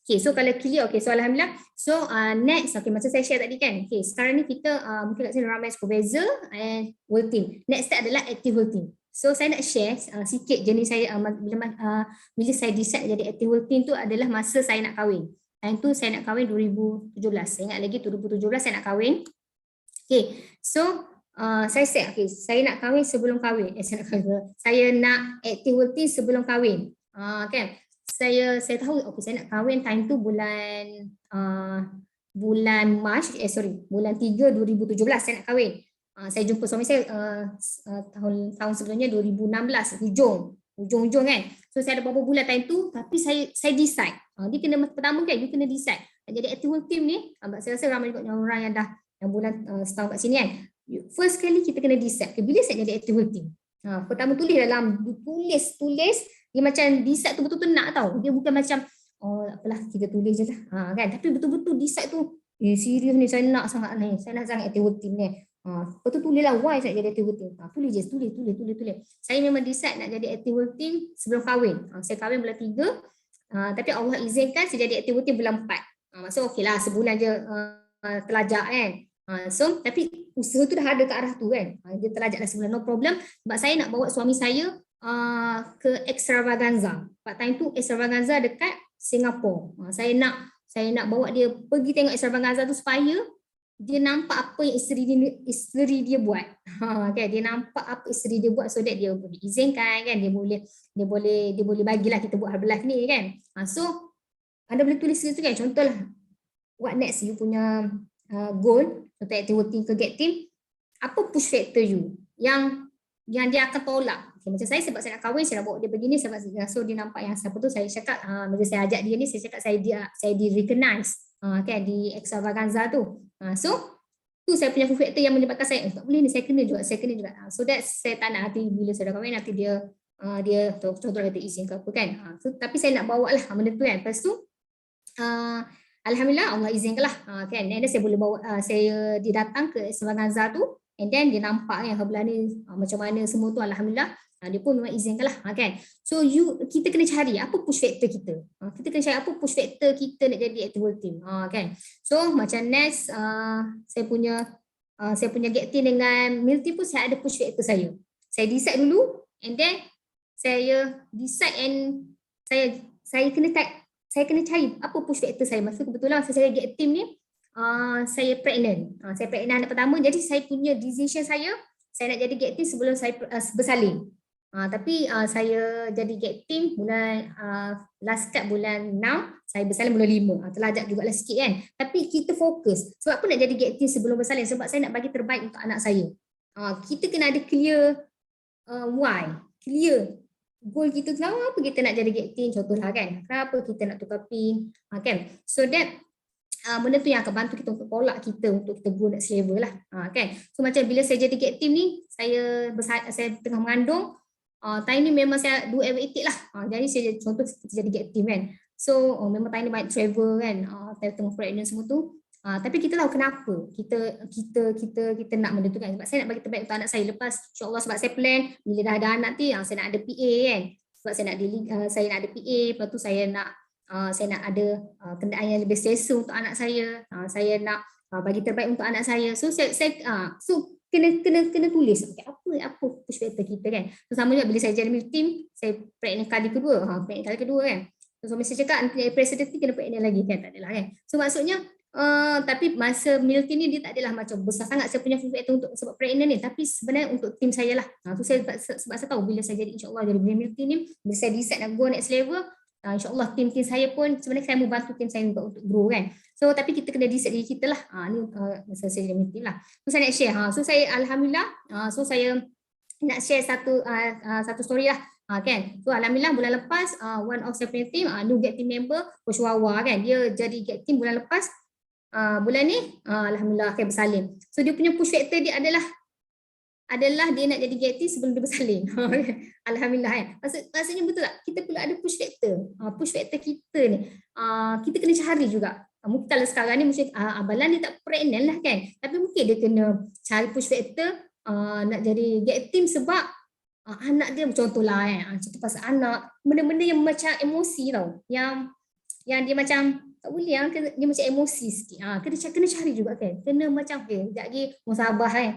Okay, so kalau clear, okay, so Alhamdulillah. So next, okay, macam saya share tadi kan. Okay, sekarang ni kita mungkin kat sini ramai supervisor and world team. Next step adalah active world team. So saya nak share sikit jenis saya bila saya decide jadi active world team tu adalah masa saya nak kahwin. Time tu saya nak kahwin 2017. Saya ingat lagi 2017 saya nak kahwin. Okay, so saya set, okay, saya nak kahwin sebelum kahwin. Saya nak active world team sebelum kahwin. Kan? Saya tahu okay, saya nak kahwin time tu bulan Mac, bulan 3 2017 saya nak kahwin. Saya jumpa suami saya tahun sebelumnya 2016 hujung kan. So saya ada beberapa bulan time tu tapi saya decide. Dia kena pertama kan, you kena decide. Jadi active work team ni, saya rasa ramai juga orang yang bulan setahun kat sini kan. First kali kita kena decide. Okay, bila saya jadi active work team? Pertama tulis dalam tulis dia macam decide tu betul-betul nak tahu. Dia bukan macam apalah kita tulis je lah kan. Tapi betul-betul decide tu serius ni, saya nak sangat ni. Saya nak sangat active work team ni. Betul tulis lah why saya jadi active work team. Tulis je, tulis. Saya memang decide nak jadi active work team sebelum kahwin. Saya kahwin bulan 3. Tapi Allah izinkan saya jadi active work team bulan 4. So okey lah sebulan je telajak kan. So tapi usaha tu dah ada ke arah tu kan. Dia telajak dah sebulan, no problem. Sebab saya nak bawa suami saya ke Extravaganza. Part time tu Extravaganza dekat Singapura. Saya nak bawa dia pergi tengok Extravaganza tu supaya dia nampak apa yang isteri dia buat. Okay, dia nampak apa isteri dia buat so that dia boleh izinkan kan, dia boleh bagilah kita buat Herbalife ni kan. So anda boleh tulis situ kan, contohlah what next you punya goal, contoh active working ke get team, apa push factor you yang dia akan tolak. Okay, macam saya sebab saya nak kahwin, saya nak bawa dia begini sebab so dia nampak yang siapa tu, saya cakap bila saya ajak dia ni, saya cakap saya di recognize kan di Extravaganza tu. So tu saya punya push factor yang menyebabkan saya tak boleh ni, saya kena juga. So that saya tak nak nanti bila saya dah kahwin nanti dia contohnya dia izin ke apa kan. So, tapi saya nak bawa lah benda tu kan. Lepas tu Alhamdulillah Allah izinkanlah kan. And then saya boleh bawa dia datang ke Extravaganza tu. And then dia nampak yang Herbalife ni macam mana semua tu, Alhamdulillah dia pun memang izinkanlah kan. So kita kena cari apa push factor kita. Kita kena cari apa push factor kita nak jadi active work team kan. So macam next saya punya get team dengan Milty pun saya ada push factor saya. Saya decide dulu and then saya decide and saya kena cari apa push factor saya. Masa kebetulan masa saya get team ni saya pregnant. Saya pregnant anak pertama, jadi saya punya decision saya nak jadi get team sebelum saya bersalin. Tapi saya jadi get team bulan last cut bulan 6, saya bersalin bulan 5. Terlajak juga lah sikit kan. Tapi kita fokus. Sebab apa nak jadi get team sebelum bersalin? Sebab saya nak bagi terbaik untuk anak saya. Kita kena ada clear why, clear goal kita, kenapa kita nak jadi get team, contohlah kan. Kenapa kita nak tukar pin, kan. So that benda tu yang akan bantu kita untuk tolak kita untuk kita grow next level lah, kan. So macam bila saya jadi get team ni, saya tengah mengandung, time ni memang saya do everything lah, jadi saya contoh kita jadi get team kan. So memang time ni banyak travel kan, tengah pregnant semua tu. Tapi kita tahu kenapa kita nak benda tu kan. Sebab saya nak bagi terbaik untuk anak saya. Lepas insyaAllah sebab saya plan bila dah ada anak tu, saya nak ada PA kan. Sebab saya nak ada PA, lepas tu saya nak ada kenderaan yang lebih selesa untuk anak saya. Saya nak bagi terbaik untuk anak saya. So kena tulis okay, apa push factor kita kan. So sama juga bila saya jadi milk team, saya pregnant kali kedua, kan. So suami saya cakap nanti presidency kena pregnant lagi kan, tak adalah kan. So maksudnya tapi masa milk team ni dia tak adalah macam besar sangat saya punya push factor untuk sebab pregnant ni, tapi sebenarnya untuk team saya lah. Tu saya sebab saya tahu bila saya jadi insyaAllah jadi milk team ni, bila saya decide nak go next level, insyaAllah tim saya pun sebenarnya saya mau bantu tim saya untuk grow kan. So tapi kita kena decide diri kita lah. Ni masa saya jadi tim lah. So saya nak share. So saya alhamdulillah, so saya nak share satu story lah. Kan. So alhamdulillah bulan lepas one of saya punya team, new get team member Coach Wawa kan. Dia jadi get team bulan lepas. Bulan ni alhamdulillah akan bersalin. So dia punya push factor dia adalah dia nak jadi get team sebelum dia bersalin. Alhamdulillah kan. Maksudnya betul tak? Kita perlu ada push factor. Push factor kita ni kita kena cari juga. Mungkin kalau sekarang ni mungkin abalan dia tak pregnant lah kan. Tapi mungkin dia kena cari push factor nak jadi get team sebab anak dia contohlah kan. Contoh pasal anak, benda-benda yang macam emosi tau. Yang dia macam tak boleh dia macam emosi sikit. Kena cari juga kan. Kena macam sekejap lagi musabah kan.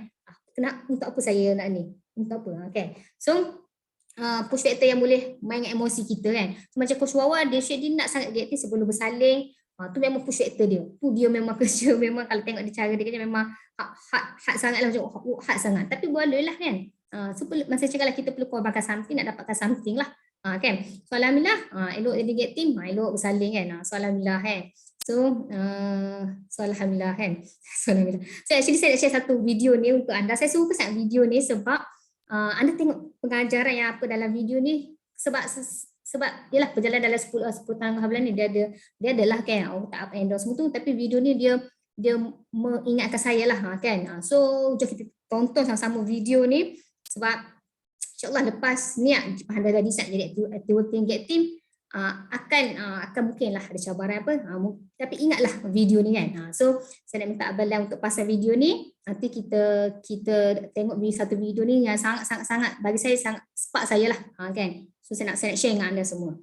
Untuk apa saya nak ni? Untuk apa? Okay. So push factor yang boleh main dengan emosi kita kan. So, macam Coach Wawa dia nak sangat get team sebelum bersaling. Tu memang push factor dia. Tu dia memang kerja, memang kalau tengok dia cara dia kerja memang hard sangat lah, macam hard sangat. Tapi boleh lah kan. So masa cakap lah kita perlu korbankan something nak dapatkan something lah. Kan. So alhamdulillah elok jadi get team, elok bersaling kan. So alhamdulillah kan. So alhamdulillah kan. So alhamdulillah. So actually saya nak share satu video ni untuk anda. Saya suka sangat video ni sebab anda tengok pengajaran yang apa dalam video ni sebab yalah perjalanan dalam 10 tahun kehamilan ni dia adalah kan tak up and down semua tu, tapi video ni dia mengingatkan saya lah kan. So jom kita tonton sama-sama video ni sebab insyaAllah lepas ni anda dah decide jadi activity get team akan mungkin lah ada cabaran apa, tapi ingatlah video ni kan. So saya nak minta Abang untuk pasang video ni, nanti kita tengok satu video ni yang sangat bagi saya sangat spark saya lah kan. So saya nak share dengan anda semua.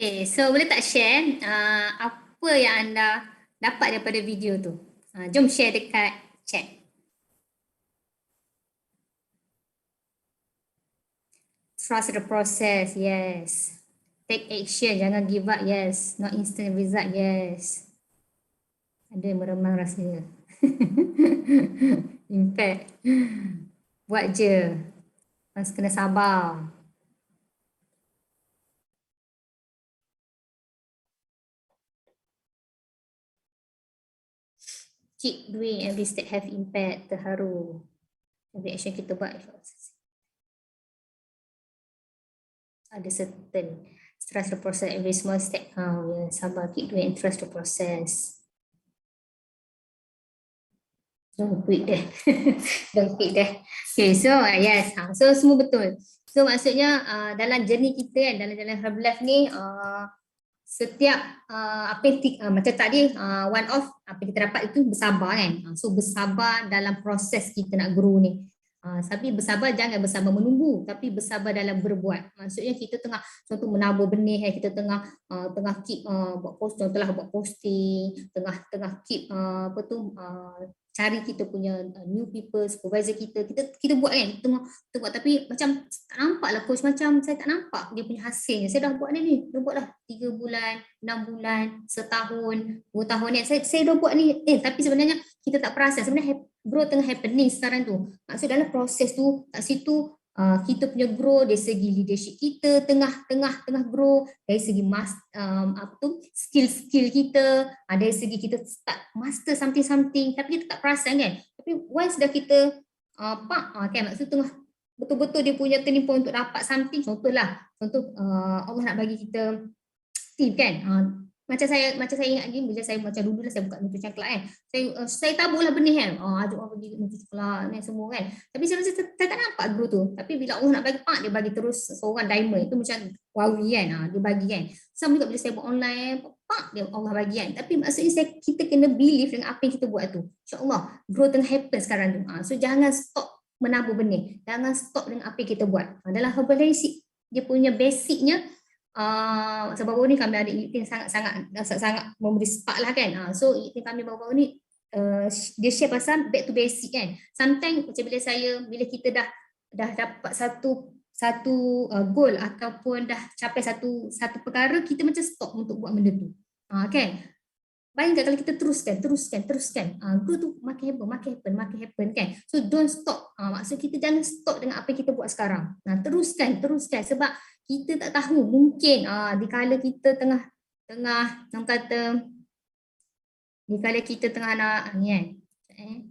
Okay, so boleh tak share apa yang anda dapat daripada video tu? Jom share dekat chat. Trust the process, yes. Take action, jangan give up, yes. Not instant result, yes. Ada yang meremang rasanya. Impact. Buat je. Mas kena sabar. Keep doing every step have impact, terharu. Every action kita buat ada certain. Trust the process, every small step count. Sabar, keep doing and trust the process. Don't quit deh. Don't quit deh. Okay, so yes. So semua betul. So maksudnya dalam journey kita dalam jalan Herbalife ni setiap apa yang macam tadi one off apa yang kita dapat itu bersabar kan. So bersabar dalam proses kita nak grow ni. Tapi bersabar jangan bersabar menunggu tapi bersabar dalam berbuat. Maksudnya kita tengah contoh menabur benih, kita tengah keep buat post, contohlah buat posting, tengah keep apa tu cari kita punya new people, supervisor kita buat kan, kita buat tapi macam tak nampak lah coach, macam saya tak nampak dia punya hasilnya. Saya dah buat ni, dah buat dah 3 bulan, 6 bulan, setahun, 2 tahun ni, saya dah buat ni, tapi sebenarnya kita tak perasan, sebenarnya growth tengah happening sekarang tu. Maksud dalam proses tu, kat situ kita punya grow dari segi leadership kita tengah grow, dari segi skill kita, dari segi kita start master something tapi kita tak perasan kan. Tapi once dah kita kan maksud tengah betul-betul dia punya turning point untuk dapat something, contoh Allah nak bagi kita team kan. Macam saya ingat lagi bila saya macam dulu lah saya buka Nutri Coklat kan. Saya taburlah benih kan. Ajak orang pergi Nutri Coklat ni semua kan. Tapi saya tak nampak grow tu. Tapi bila Allah nak bagi dia bagi terus seorang diamond. Itu macam wawi kan. Dia bagi kan. Sama juga bila saya buat online, dia Allah bagi kan. Tapi maksudnya kita kena believe dengan apa yang kita buat tu. InsyaAllah growth tengah happen sekarang tu. So jangan stop menabur benih. Jangan stop dengan apa yang kita buat. Dalam Herbalife dia punya basicnya sebab baru ni kami ada Itin sangat memberi spark lah kan. So Itin kami baru ni dia share pasal back to basic kan. Sometimes macam bila kita dah dapat satu goal ataupun dah capai satu perkara, kita macam stop untuk buat benda tu. Kan? Bayangkan kalau kita teruskan. Grow tu makin happen kan. So don't stop. Maksud kita jangan stop dengan apa yang kita buat sekarang. Teruskan sebab kita tak tahu mungkin dikala kita tengah nak ni kan.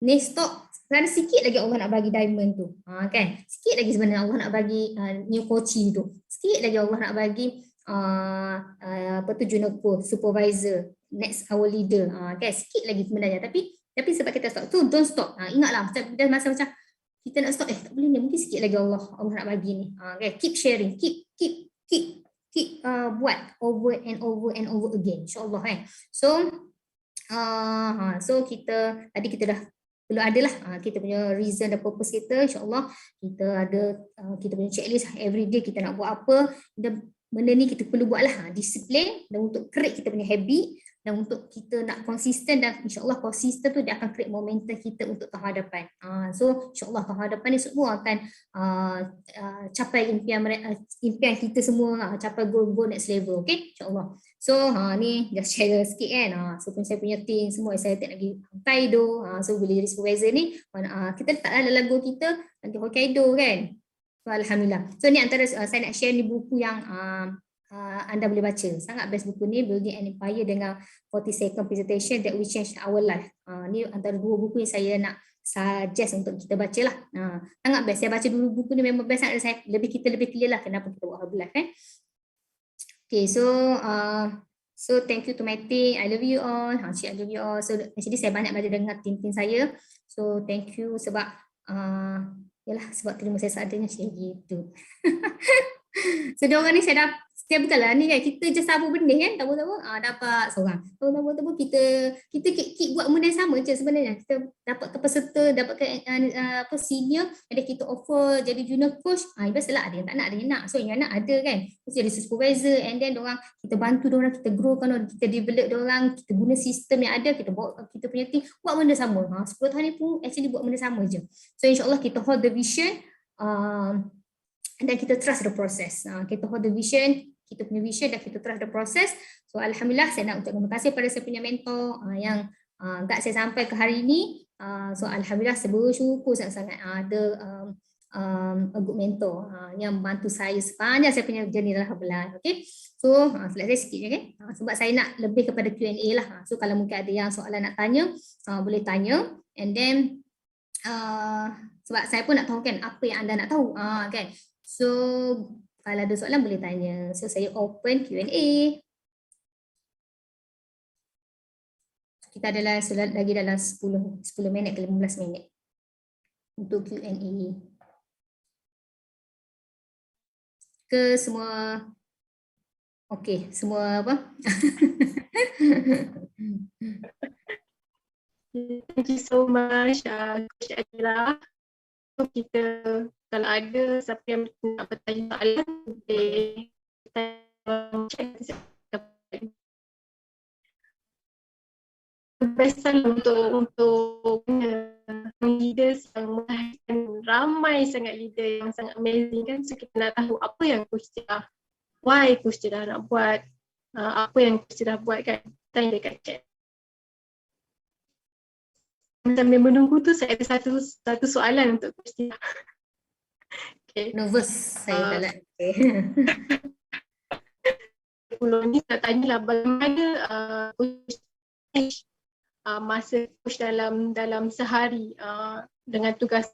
Ni stop. Sekarang sikit lagi Allah nak bagi diamond tu. Kan? Sikit lagi sebenarnya Allah nak bagi new coaching tu. Sikit lagi Allah nak bagi junior supervisor, next our leader. Okay, sikit lagi sebenarnya. Tapi sebab kita stop. So don't stop. Ingatlah dah masa macam kita nak stop, tak boleh ni, mungkin sikit lagi Allah nak bagi ni. Okay, keep sharing, keep buat over and over again, insyaAllah kan. So kita tadi kita dah perlu adalah kita punya reason dan purpose kita, insyaAllah kita ada kita punya checklist everyday kita nak buat apa, dan benda ni kita perlu buatlah disiplin dan untuk create kita punya habit dan untuk kita nak konsisten, dan insyaAllah konsisten tu dia akan create momentum kita untuk tahun hadapan. So insyaAllah tahun hadapan ni semua akan capai impian kita semua, capai goal next level, okay, insyaAllah. So ni just share sikit kan. So saya punya team semua excited lagi Hokkaido. So bila jadi supervisor ni kita letaklah dalam goal kita nanti Hokkaido kan. So alhamdulillah. So ni antara saya nak share ni buku yang anda boleh baca. Sangat best buku ni, Building an Empire dengan 40 Second Presentation That Will Change Our Life. Ni antara 2 buku yang saya nak suggest untuk kita baca lah. Sangat best. Saya baca dulu buku ni memang best. Saya lebih clear lah kenapa kita buat Herbalife kan. Okay, so thank you to my team. I love you all. I love you all. So actually saya banyak belajar dengan tim saya. So thank you sebab yalah, sebab terima saya seadanya macam gitu. So diorang ni saya dah Setiap bukanlah ni kan kita je sabu benih kan, tahu-tahu dapat seorang. Tahu-tahu kita keep buat benda yang sama je sebenarnya. Kita dapat ke peserta, dapat ke apa senior, ada kita offer jadi junior coach. Biasalah ada yang tak nak, ada yang nak. So yang nak ada kan. Terus jadi supervisor and then orang kita bantu orang, kita growkan orang, kita develop orang, kita guna sistem yang ada, kita bawa kita punya team buat benda sama. 10 tahun ni pun actually buat benda sama je. So insya-Allah kita hold the vision dan kita trust the process. Kita hold the vision, kita punya vision dan kita trust the process. So alhamdulillah saya nak ucapkan terima kasih pada saya punya mentor yang guide saya sampai ke hari ini. So alhamdulillah saya bersyukur sangat-sangat ada a good mentor yang membantu saya sepanjang saya punya journey dalam Hubline. Okay, so selesai sikit je kan, sebab saya nak lebih kepada Q&A lah. So kalau mungkin ada yang soalan nak tanya, boleh tanya, and then sebab saya pun nak tahu kan apa yang anda nak tahu kan. So kalau ada soalan boleh tanya. So saya open Q&A. Kita adalah lagi dalam 10 minit ke 15 minit untuk Q&A. Ke semua okey, semua apa? Thank you so much, Coach Adila. So, kita kalau ada siapa yang nak bertanya soalan, boleh check kebesaran untuk leaders yang melahirkan ramai sangat leader yang sangat amazing kan. So kita nak tahu apa yang Coach Tia, why Coach Tia nak buat, apa yang Coach Tia buat kan. Tanya dekat chat. Sambil menunggu tu saya ada satu soalan untuk Coach Tia. Okay. Nervous saya tak okay. Sebelum ni nak tanyalah bagaimana Coach masa Coach dalam sehari dengan tugas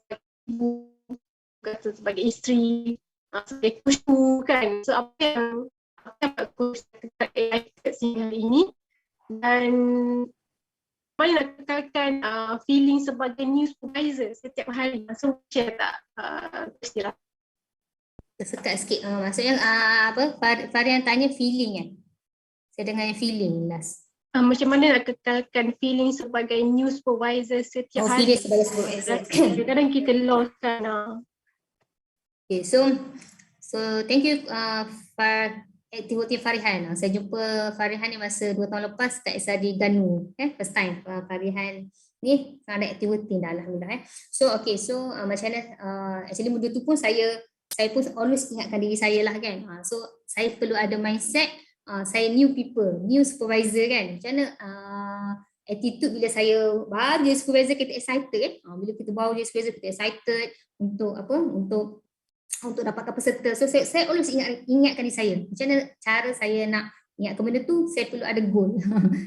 ibu, tugas sebagai isteri, sebagai coach kan. So apa yang Coach dekat AI sehingga hari ini, dan mana nak kekalkan feeling sebagai news supervisor setiap hari. So share tak Coach Tia? Sekat sikit. Maksudnya apa? Varian tanya feeling kan? Saya dengar yang feeling last. Macam mana nak kekalkan feeling sebagai news supervisor setiap hari? Feeling sebagai supervisor. Kadang-kadang kita lost kan. Okay, so thank you for aktiviti Farihan. Saya jumpa Farihan ni masa 2 tahun lepas kat SRD Ganu. First time Farihan ni ada aktiviti dah alhamdulillah. So okay, so macam mana actually benda tu pun saya pun always ingatkan diri saya lah kan. So saya perlu ada mindset saya new people, new supervisor kan. Macam mana attitude bila saya baru jadi supervisor kita excited kan. Bila kita baru jadi supervisor kita excited untuk apa? Untuk dapatkan peserta. So saya always ingatkan diri saya. Macam mana cara saya nak ingatkan benda tu, saya perlu ada goal.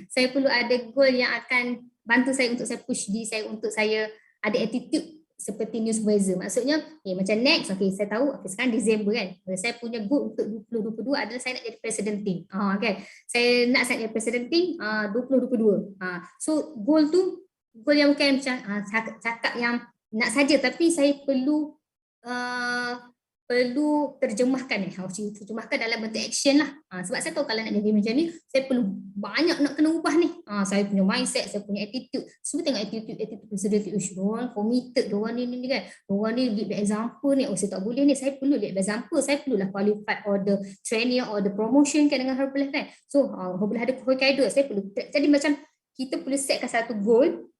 Saya perlu ada goal yang akan bantu saya untuk saya push diri saya untuk saya ada attitude seperti news supervisor. Maksudnya macam next, saya tahu sekarang Disember kan. Saya punya goal untuk 2022 adalah saya nak jadi president team. Kan. Saya nak jadi president team 2022. So goal tu goal yang bukan macam cakap yang nak saja, tapi saya perlu terjemahkan terjemahkan dalam bentuk action lah. Sebab saya tahu kalau nak jadi macam ni, saya perlu banyak nak kena ubah ni. Saya punya mindset, saya punya attitude. Semua tengok attitude orang committed, orang ni kan. Orang ni lead by example ni. Saya tak boleh ni, saya perlu lead by example. Saya perlulah qualified or the training or the promotion kan dengan Herbalife kan. So Herbalife ada Hokkaido, saya perlu. Jadi macam kita perlu setkan satu goal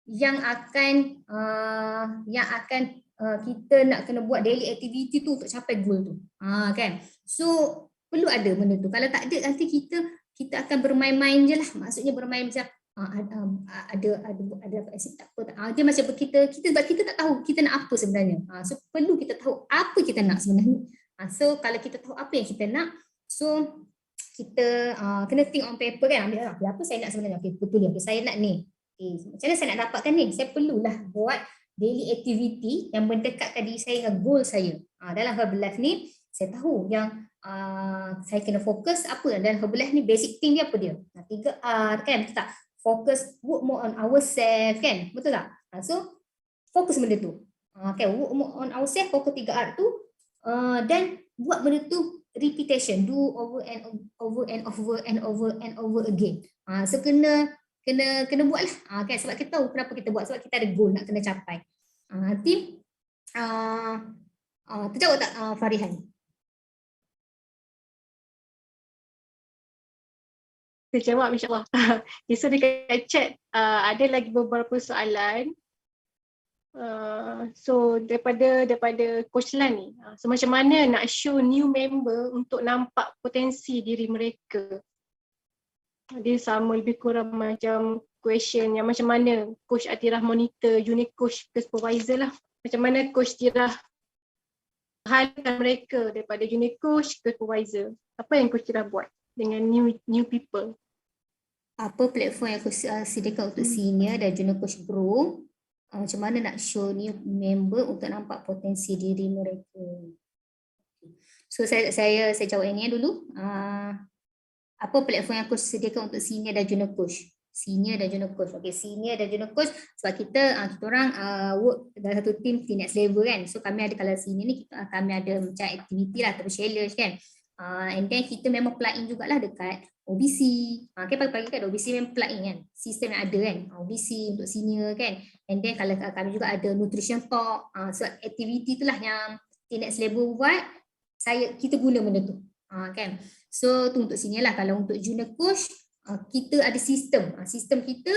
yang akan kita nak kena buat daily activity tu untuk capai goal tu. Kan. So perlu ada benda tu. Kalau tak ada nanti kita akan bermain-main je lah. Maksudnya bermain macam ada dia macam kita sebab kita tak tahu kita nak apa sebenarnya. So perlu kita tahu apa kita nak sebenarnya. So kalau kita tahu apa yang kita nak, so kita kena think on paper kan. Ambil apa saya nak sebenarnya. Betul ya. Saya nak ni. Macam mana saya nak dapatkan ni? Saya perlulah buat daily activity yang mendekatkan diri saya dengan goal saya. Dalam Herbalife ni, saya tahu yang saya kena fokus apa. Dalam Herbalife ni, basic thing dia apa dia? 3R kan? Betul tak? Focus, work more on ourselves kan? Betul tak? So, fokus benda tu. Okay, work more on ourselves, fokus 3R tu. Dan buat benda tu repetition, do over and over and over and over and over again. So kena buat lah. Kan, sebab kita tahu kenapa kita buat, sebab kita ada goal nak kena capai. Tim, terjawab tak Farihan? Terjawab insyaAllah. Okay, so dekat chat ada lagi beberapa soalan. So daripada Coach Lan ni, so macam mana nak show new member untuk nampak potensi diri mereka? Dia sama lebih kurang macam question yang macam mana Coach Atirah monitor junior coach ke supervisor lah. Macam mana Coach Tirah halkan mereka daripada junior coach ke supervisor? Apa yang Coach Tirah buat dengan new people? Apa platform yang aku sediakan untuk senior dan junior coach grow, macam mana nak show new member untuk nampak potensi diri mereka. So saya jawab yang ni dulu. Apa platform yang aku sediakan untuk senior dan junior coach? Senior dan junior coach. Okay, senior dan junior coach sebab kita orang work dalam satu team next level kan. So kami ada, kalau senior ni kami ada macam aktiviti lah atau challenge kan. And then kita memang plug in jugalah dekat OBC. Okay, pagi-pagi kan OBC memang plug in kan. Sistem yang ada kan. OBC untuk senior kan. And then kalau kami juga ada nutrition talk. So aktiviti itulah yang next level buat. Kita guna benda tu. Kan. So tu untuk senior lah. Kalau untuk junior coach, kita ada sistem. Sistem kita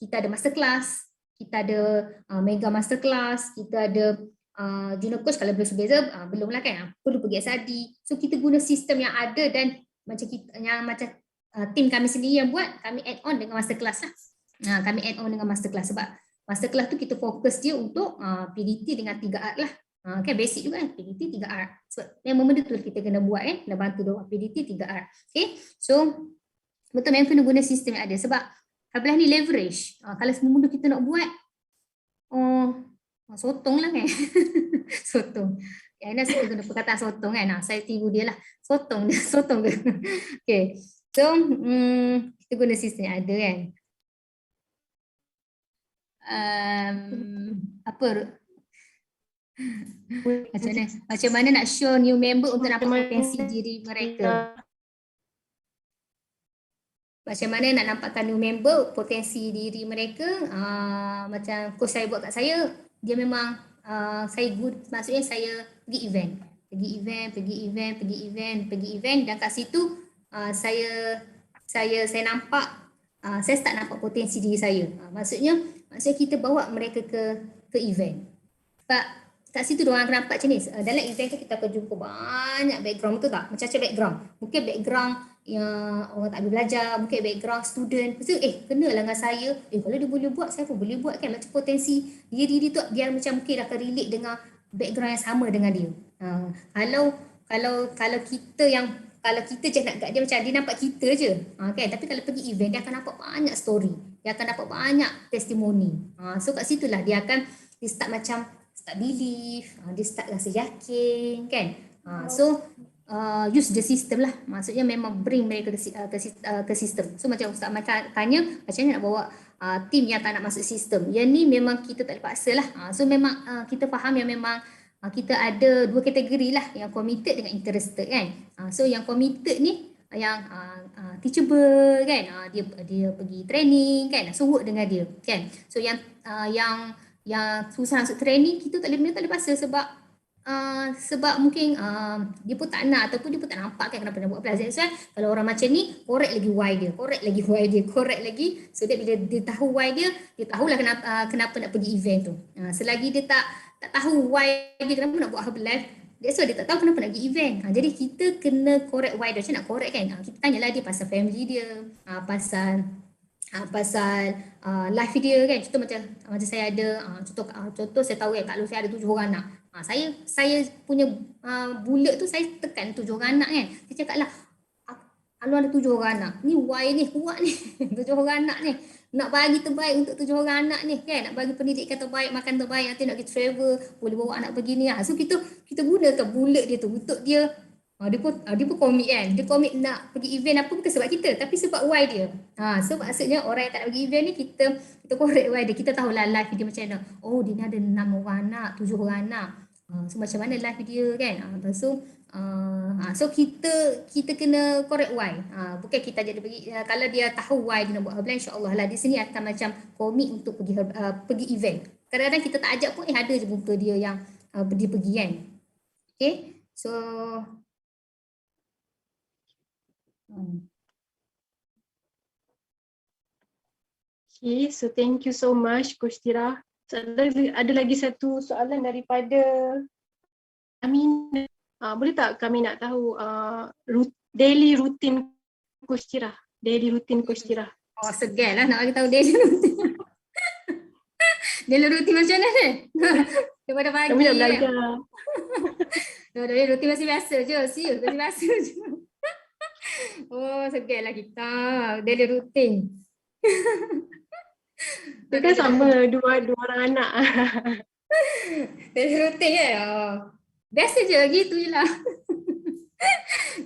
ada masterclass. Kita ada mega masterclass. Kita ada junior coach kalau belum beza belum lah kan, perlu pergi SRD. So kita guna sistem yang ada dan macam tim kami sendiri yang buat, kami add on dengan masterclass lah. Kami add on dengan masterclass sebab masterclass tu kita fokus dia untuk PDT dengan 3 art lah. Kan basic juga kan, PDT 3 art. Sebab memang benda tu kita kena buat kan, kena bantu dia buat PDT 3 art. Okay, so betul memang kena guna sistem yang ada sebab Habilah ni leverage. Kalau semua benda kita nak buat, sotong lah kan. Sotong. Aina suka guna perkataan sotong kan. Saya tiru dia lah. Sotong dia. Sotong ke. Okay. So, kita guna sistem yang ada kan. Apa? Macam mana nak show new member untuk nampak potensi diri mereka. Macam mana nak nampakkan new member potensi diri mereka. Macam coach saya buat kat saya, dia memang saya good, maksudnya saya pergi event dan kat situ saya nampak saya start nampak potensi diri saya. Maksudnya kita bawa mereka ke event. Sebab kat situ diorang akan nampak macam ni. Dalam event tu kita akan jumpa banyak background, betul tak? Macam-macam background. Mungkin background yang orang tak boleh belajar, mungkin background student. Lepas tu kenalah dengan saya. Kalau dia boleh buat, saya pun boleh buat kan. Macam potensi diri tu dia macam mungkin akan relate dengan background yang sama dengan dia. Kalau kita je nak kat dia macam dia nampak kita je. Kan? Tapi kalau pergi event dia akan nampak banyak story. Dia akan dapat banyak testimoni. So kat situlah dia start believe, dia start rasa yakin kan. So use the system lah. Maksudnya memang bring mereka ke sistem. So macam Ustaz Maka tanya, macam mana nak bawa tim yang tak nak masuk sistem. Yang ni memang kita tak paksa lah. So memang kita faham yang memang kita ada 2 kategori lah, yang committed dengan interested kan. So yang committed ni yang teachable kan, dia pergi training kan, so work dengan dia kan. So yang susah masuk training, kita tak boleh paksa sebab mungkin dia pun tak nak ataupun dia pun tak nampak kan kenapa nak buat plus. So kalau orang macam ni, korek lagi why dia. So dia bila dia tahu why dia tahulah kenapa nak pergi event tu. Selagi dia tak tahu why dia kenapa nak buat Herbalife, so dia tak tahu kenapa nak pergi event. Jadi kita kena korek why dia. Macam nak korek kan, kita tanyalah dia pasal family dia, pasal life dia kan. Contoh macam saya ada contoh saya tahu kan Kak Lu saya ada 7 orang anak. Saya punya bulat tu saya tekan 7 orang anak kan. Saya cakap lah, Lu ada 7 orang anak. Ni why ni kuat ni. 7 orang anak ni. Nak bagi terbaik untuk 7 orang anak ni kan. Nak bagi pendidikan terbaik, makan terbaik, nanti nak pergi travel, boleh bawa anak pergi ni. So kita gunakan bulat dia tu untuk dia. Dia pun komit kan. Dia komit nak pergi event apa bukan sebab kita, tapi sebab why dia. So maksudnya orang yang tak nak pergi event ni kita korek why dia. Kita tahulah life dia macam mana. Oh, dia ni ada 6 orang anak, 7 orang anak. So macam mana life dia kan. Lepas tu So kita kena correct why. Bukan kita jadi pergi, kalau dia tahu why dia nak buat herbal, insya-Allah lah di sini akan macam komit untuk pergi event. Kadang-kadang kita tak ajak pun ada je muka dia yang pergi kan. Okay, so Okay, so thank you so much Coach Tira. So, ada lagi satu soalan daripada Amin. Boleh tak kami nak tahu daily routine Coach Tira? Daily routine Coach Tira. segan lah nak bagi tahu daily routine. Daily routine macam mana ni? Daripada pagi. Kami nak belajar. Daily routine masih biasa je, serius masih biasa je. Segan lah kita. Daily routine. Dia kan sama dua orang anak. Daily routine kan? Biasa je, gitu je lah.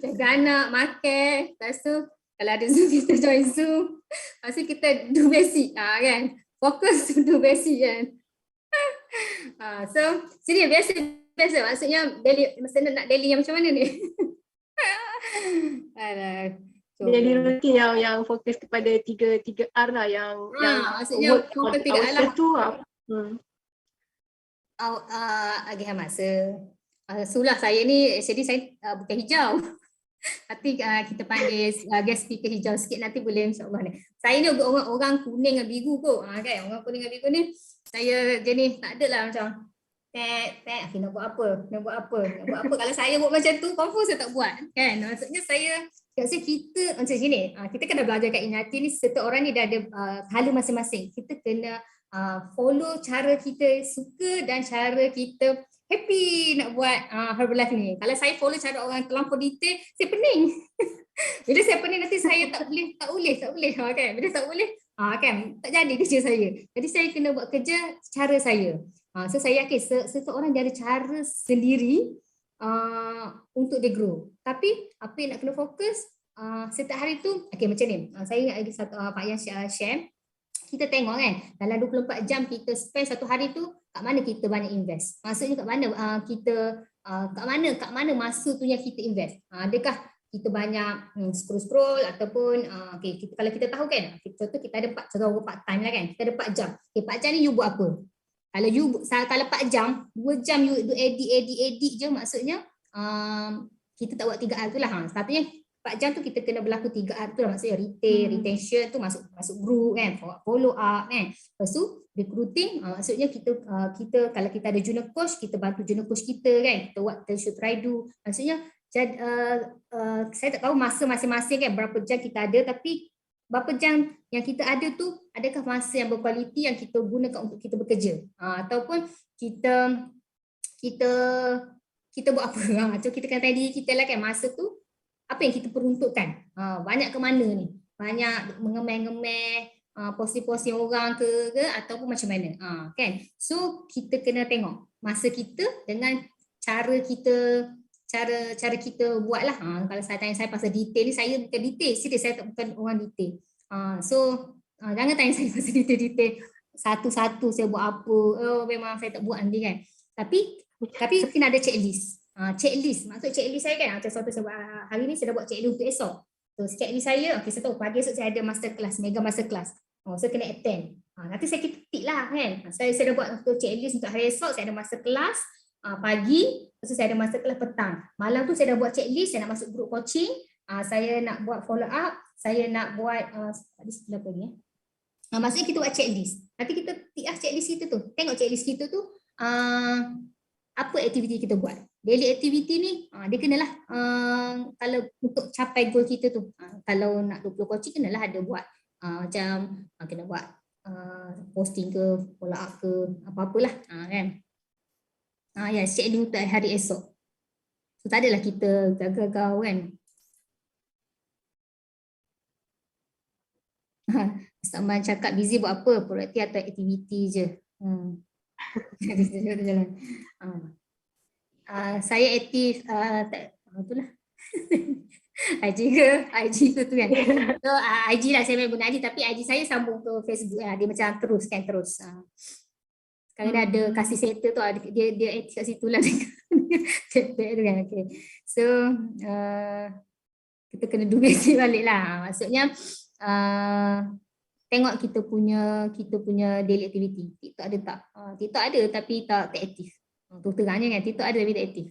Jaga anak, makan. Lepas tu, kalau ada Zoom, kita join Zoom. Lepas tu kita do basic kan. Fokus to do basic kan. So, sini biasa. Maksudnya, maksudnya nak daily yang macam mana ni? Alah. Daily routine yang fokus kepada tiga R lah yang maksudnya work on tidak ourselves tu. Agak masa. Sulah saya ni actually saya bukan hijau. Tapi kita panggil guest speaker hijau sikit nanti boleh insya-Allah ni. Saya ni orang kuning dengan biru kot. Kan orang kuning dengan biru ni saya jenis tak ada lah macam nak buat apa. Kalau saya buat macam tu confirm saya tak buat kan. Maksudnya kita macam gini, kita kena belajar kat Inati ni, setiap orang ni dah ada hala masing-masing. Kita kena follow cara kita suka dan cara kita happy nak buat Herbalife ni. Kalau saya follow cara orang terlampau detail, saya pening. Bila saya pening nanti saya tak boleh kan. Bila tak boleh, kan tak jadi kerja saya. Jadi saya kena buat kerja cara saya. So saya yakin setiap orang dia ada cara sendiri untuk dia grow. Tapi apa yang nak kena fokus setiap hari tu, okay, macam ni. Saya ingat lagi satu Pak Yan share. Kita tengok kan, dalam 24 jam kita spend satu hari tu, kat mana kita banyak invest. Maksudnya kat mana kat mana masa tu yang kita invest. Adakah kita banyak scroll ataupun kalau kita tahu kan, contoh kita ada part time lah kan, kita ada 4 jam. 4 jam ni you buat apa? Kalau 4 jam, 2 jam you edit je, maksudnya kita tak buat 3 R tu lah. Sepatutnya 4 jam tu kita kena berlaku 3 R tu lah, maksudnya retention tu masuk group kan, follow up kan. Lepas tu recruiting, maksudnya kita kalau kita ada junior coach, kita bantu junior coach kita kan, kita what they should try do. Maksudnya saya tak tahu masa masing-masing kan berapa jam kita ada, tapi berapa jam yang kita ada tu, adakah masa yang berkualiti yang kita gunakan untuk kita bekerja, ataupun kita buat apa. So kita kena tanya diri kita lah kan, masa tu apa yang kita peruntukkan, banyak ke mana ni, banyak mengemeh-ngemeh posting-posting orang ke ataupun macam mana, kan. So kita kena tengok masa kita dengan cara kita buat lah. Kalau saya tanya saya pasal detail ni, saya bukan detail, serius saya bukan orang detail. Jangan tanya saya pasal detail satu-satu saya buat apa. Memang saya tak buat nanti kan. Tapi kena ada checklist. Checklist, maksud checklist saya kan, macam suatu saya buat hari ni, saya dah buat checklist untuk esok. So checklist saya, saya tahu pagi esok saya ada masterclass, mega masterclass. Saya kena attend. Nanti saya tick lah kan. Saya dah buat untuk checklist untuk hari esok, saya ada masterclass pagi, lepas tu saya ada masterclass petang. Malam tu saya dah buat checklist, saya nak masuk group coaching, saya nak buat follow up, saya nak buat apa ni? Maksudnya kita buat checklist. Nanti kita tick lah checklist kita tu. Tengok checklist kita tu apa aktiviti kita buat. Daily activity ni dia kenalah kalau untuk capai goal kita tu. Kalau nak 20 coaching kenalah ada buat macam kena buat posting ke, follow up ke, apa-apalah kan. Schedule untuk hari esok. So tak adalah kita gagal kan. Sama cakap busy buat apa, produktif atau aktiviti je. Saya aktif itulah. IG ke tu kan. So IG lah saya main guna IG, tapi IG saya sambung ke Facebook lah. Dia macam terus. Kalau dia ada kasih settle tu dia edit kat situ lah tag tu kan. Okay. So kita kena duit balik lah. Maksudnya tengok kita punya daily activity. TikTok ada tak? TikTok ada tapi tak aktif. Tu terangnya kan, TikTok ada tapi tak aktif.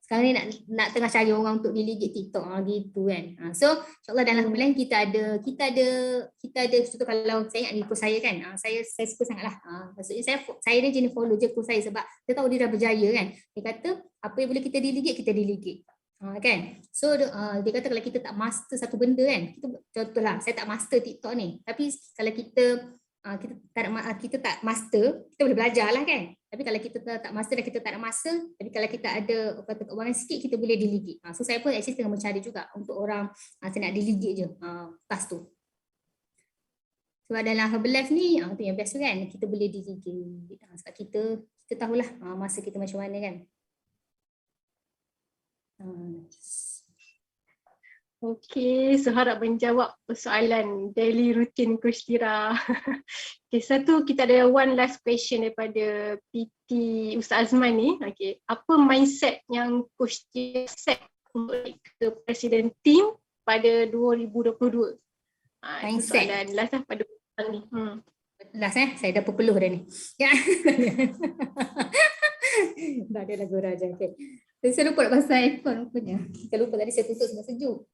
Sekarang ni nak tengah cari orang untuk delegate TikTok gitu kan. So insyaAllah dalam bulan kita ada contoh kalau saya ingat ni post saya kan, saya suka sangat lah. Maksudnya saya ni jenis follow je post saya sebab dia tahu dia dah berjaya kan. Dia kata apa yang boleh kita delegate. Kan. So dia kata kalau kita tak master satu benda kan, kita contohlah saya tak master TikTok ni, tapi kalau kita tak master, kita boleh belajar lah kan. Tapi kalau kita tak master dan kita tak nak masa, tapi kalau kita ada keuangan sikit, kita boleh delegate. So saya pun actually tengah mencari juga untuk orang saya nak delegate je task tu. Sebab dalam Herbalife ni tu yang best kan, kita boleh delegate. Sebab kita tahulah masa kita macam mana kan. Okey, so harap menjawab persoalan daily routine Coach Tira. Okay, satu kita ada one last question daripada PT Ustaz Azman ni. Okay, apa mindset yang Coach Tira set untuk ke Presiden Team pada 2022? Itu soalan last lah pada bulan ni. Last saya dah berpeluh dah ni. Ya. Dah ada lagu Raja. Okay. Saya lupa nak pasal aircon rupanya. Saya lupa tadi saya tutup sebab sejuk.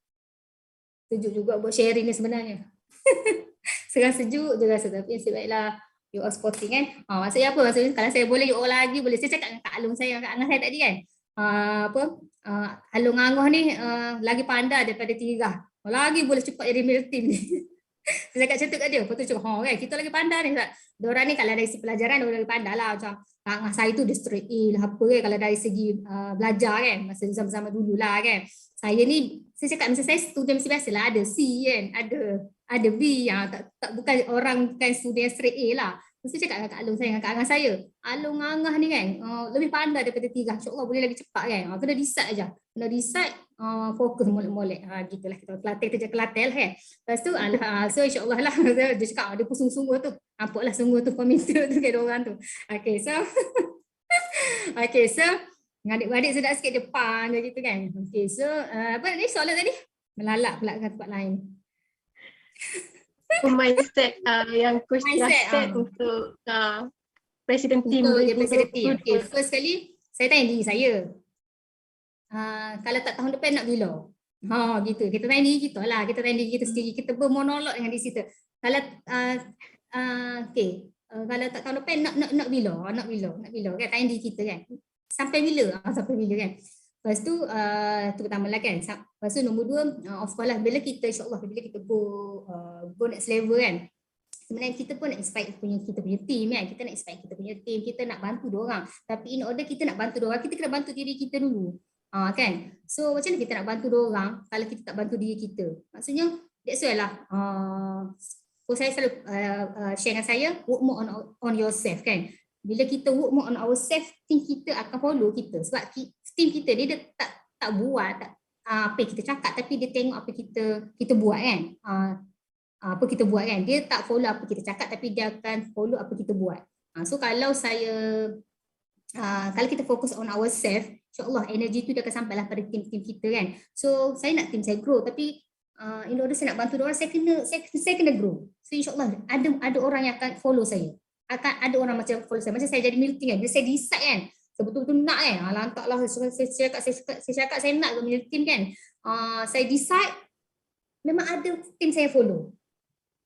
Sejuk juga buat sharing ni sebenarnya. Sekarang sejuk je rasa, tapi nasib baiklah you all sporting kan. Maksudnya apa? Maksudnya kalau saya boleh you all lagi boleh. Saya cakap dengan Kak Alung saya, Kak Angah saya tadi kan. Alung Angah ni lagi pandai daripada Tira. Lagi boleh cepat jadi middle team ni. Saya cakap macam tu kat dia. Lepas tu cakap, kan kita lagi pandai ni. Diorang ni kalau dari segi pelajaran diorang lagi pandai lah. Macam Kak Angah saya tu dia straight A lah apa kan. Kalau dari segi belajar kan. Masa sama-sama dulu lah kan. Saya ni, saya cakap masa saya student mesti biasa lah. Ada C kan. Ada B. Bukan orang bukan student straight A lah. Saya cakap dengan Kak Alung saya, dengan Kak Angah saya. Alung Angah ni kan lebih pandai daripada Tira. InsyaAllah boleh lagi cepat kan. Kena decide aja. Kena decide fokus molek-molek. Gitulah kita Kelantan kerja Kelantan lah kan. Lepas tu so insyaAllah lah dia cakap dia pun sungguh-sungguh tu. Nampaklah sungguh tu komentar tu kat orang tu. Okay so adik-adik sedap sikit depan je gitu kan. Okay so apa ni soalan tadi? Melalak pula ke tempat lain. Mindset yang Coach Tira set untuk Presiden Team 2022. Okay, first kali saya tanya diri saya. Kalau tak tahun depan nak bila? Gitu. Kita tanya diri kita lah. Kita tanya diri kita sendiri. Kita bermonolog dengan diri kita. Kalau kalau tak tahun depan nak bila? Nak bila kan? Tanya diri kita kan. Sampai bila? Sampai bila kan? Lepas tu pertama lah kan. Lepas tu nombor dua, of course lah bila kita insyaAllah bila kita go next level kan. Sebenarnya kita pun nak inspire kita punya team kan. Kita nak inspire kita punya team. Kita nak bantu diorang. Tapi in order kita nak bantu diorang, kita kena bantu diri kita dulu. Kan? So macam mana kita nak bantu diorang kalau kita tak bantu diri kita? Maksudnya that's why lah. Saya selalu share dengan saya, work more on yourself kan. Bila kita work more on ourselves, team kita akan follow kita. Sebab team kita dia tak buat apa yang kita cakap, tapi dia tengok apa kita buat kan. Apa kita buat kan. Dia tak follow apa kita cakap, tapi dia akan follow apa kita buat. So kalau kalau kita fokus on ourselves, insyaAllah energi tu dia akan sampailah pada team-team kita kan. So saya nak team saya grow, tapi in order saya nak bantu orang, saya kena grow. So insyaAllah ada orang yang akan follow saya. Akan ada orang macam follow saya. Macam saya jadi meeting kan, bila saya decide kan, saya betul-betul nak kan, lantaklah saya cakap saya nak ke team kan. Saya decide, memang ada team saya follow.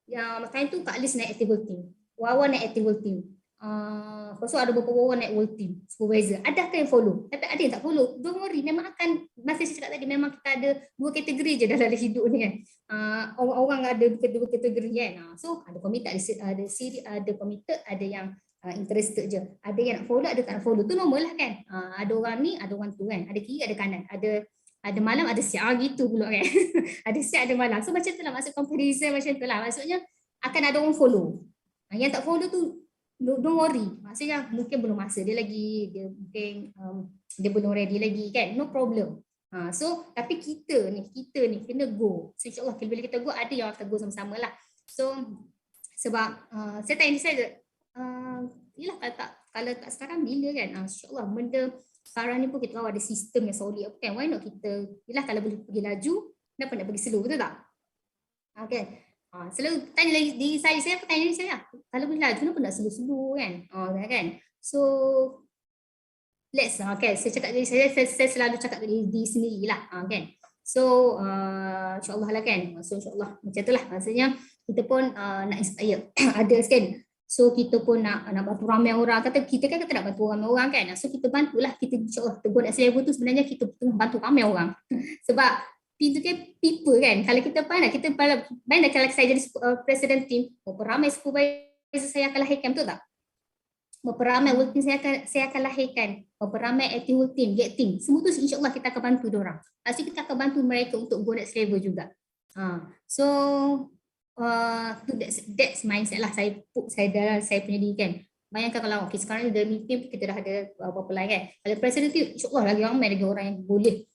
Yang time tu Kak Liz naik active team, Wawan naik active team. Lepas tu ada beberapa orang naik world team, supervisor. Ada yang follow, tapi ada yang tak follow. Don't worry, memang akan, masa saya cakap tadi, memang kita ada dua kategori je dalam hidup ni kan. Orang ada dua kategori kan. So ada committed, ada committed, ada yang interested je. Ada yang nak follow, ada tak nak follow. Tu normal lah kan. Ada orang ni, ada orang tu kan. Ada kiri, ada kanan. Ada malam, ada siang gitu pula kan. Ada siang, ada malam. So macam tu lah, maksud comparison macam tu lah. Maksudnya akan ada orang follow. Yang tak follow tu don't worry. Maksudnya mungkin belum masa dia lagi, mungkin dia belum ready lagi kan. No problem. So tapi kita ni kena go. So insyaAllah bila kita go, ada yang akan go sama-sama lah. So sebab saya tanya saya Yelah kalau tak sekarang bila kan, insyaAllah benda sekarang ni pun kita tahu ada sistem yang solid apa kan, why not kita, yelah kalau boleh pergi laju, kenapa nak pergi slow, betul tak? Kan? Selalu tanya lagi diri saya tanya diri saya, kalau boleh laju kenapa nak slow-slow kan? Kan? So let's okay, saya cakap diri saya selalu cakap diri sendiri lah kan. So insyaAllah lah kan. So insyaAllah macam tu lah, maksudnya kita pun nak inspire others kan. So kita pun nak bantu ramai orang. Kita nak bantu ramai orang kan. So kita bantulah, kita insyaAllah tegur next level tu sebenarnya kita tengah bantu ramai orang. Sebab pintu kan people kan. Kalau kita pandang, kalau saya jadi president team, berapa ramai supervisor saya akan lahirkan, betul tak? Berapa ramai work team saya akan lahirkan, berapa ramai acting work team, get team. Semua tu insyaAllah kita akan bantu diorang. Pasti kita akan bantu mereka untuk go next level juga. So that's mindset lah saya dalam saya punya diri kan. Bayangkan kalau sekarang ada meeting kita dah ada berapa lain kan. Kalau president tu insyaAllah lagi orang yang boleh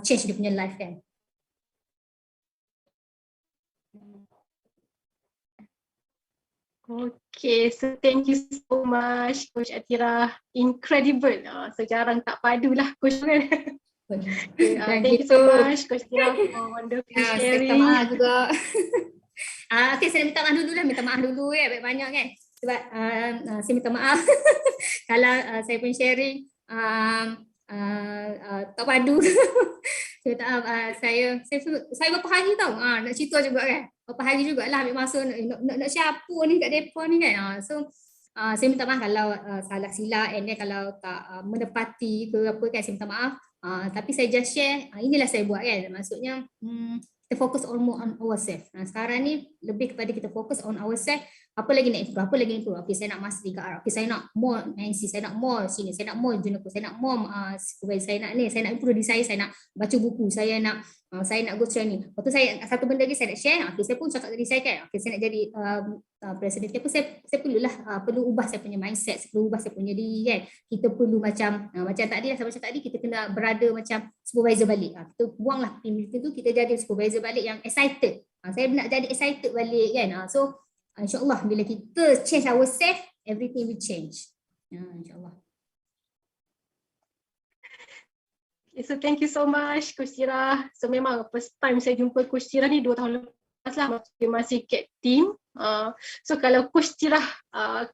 change dia punya life kan. Okay, so thank you so much Coach Atira. Incredible. So jarang tak padu lah Coach kan. Thank you so much Coach Atira for wonderful sharing. Saya minta maaf juga. Okay, saya minta maaf dulu ya, banyak kan. Sebab saya minta maaf kalau saya pun sharing tak padu. Saya minta maaf, saya berapa hari tau nak cerita juga kan. Berapa hari jugalah ambil masa nak siapa ni kat depa ni kan. So saya minta maaf kalau salah silap, and then kalau tak menepati ke apa kan, saya minta maaf. Tapi saya just share, inilah saya buat kan. Maksudnya kita fokus on ourselves. Sekarang ni lebih kepada kita fokus on ourselves. Apa lagi nak improve, okay, saya nak master 3R, okay, saya nak more NC, saya nak more sini, saya nak more junior, saya nak more saya nak ni, saya nak improve diri saya nak baca buku, saya nak go training. Lepas tu saya satu benda lagi saya nak share, okay, saya pun cakap diri saya kan, okay, saya nak jadi presiden, tapi saya perlu ubah saya punya mindset, saya perlu ubah saya punya diri kan. Kita perlu macam tadi lah, saya macam tadi kita kena berada macam supervisor balik. Kita buanglah timidity tu, kita jadi supervisor balik yang excited. Saya nak jadi excited balik kan. So InsyaAllah bila kita change ourselves, everything will change. InsyaAllah. Okay, so thank you so much Coach Tira. So memang first time saya jumpa Coach Tira ni 2 tahun lepas lah, dia masih cat team. So kalau Coach Tira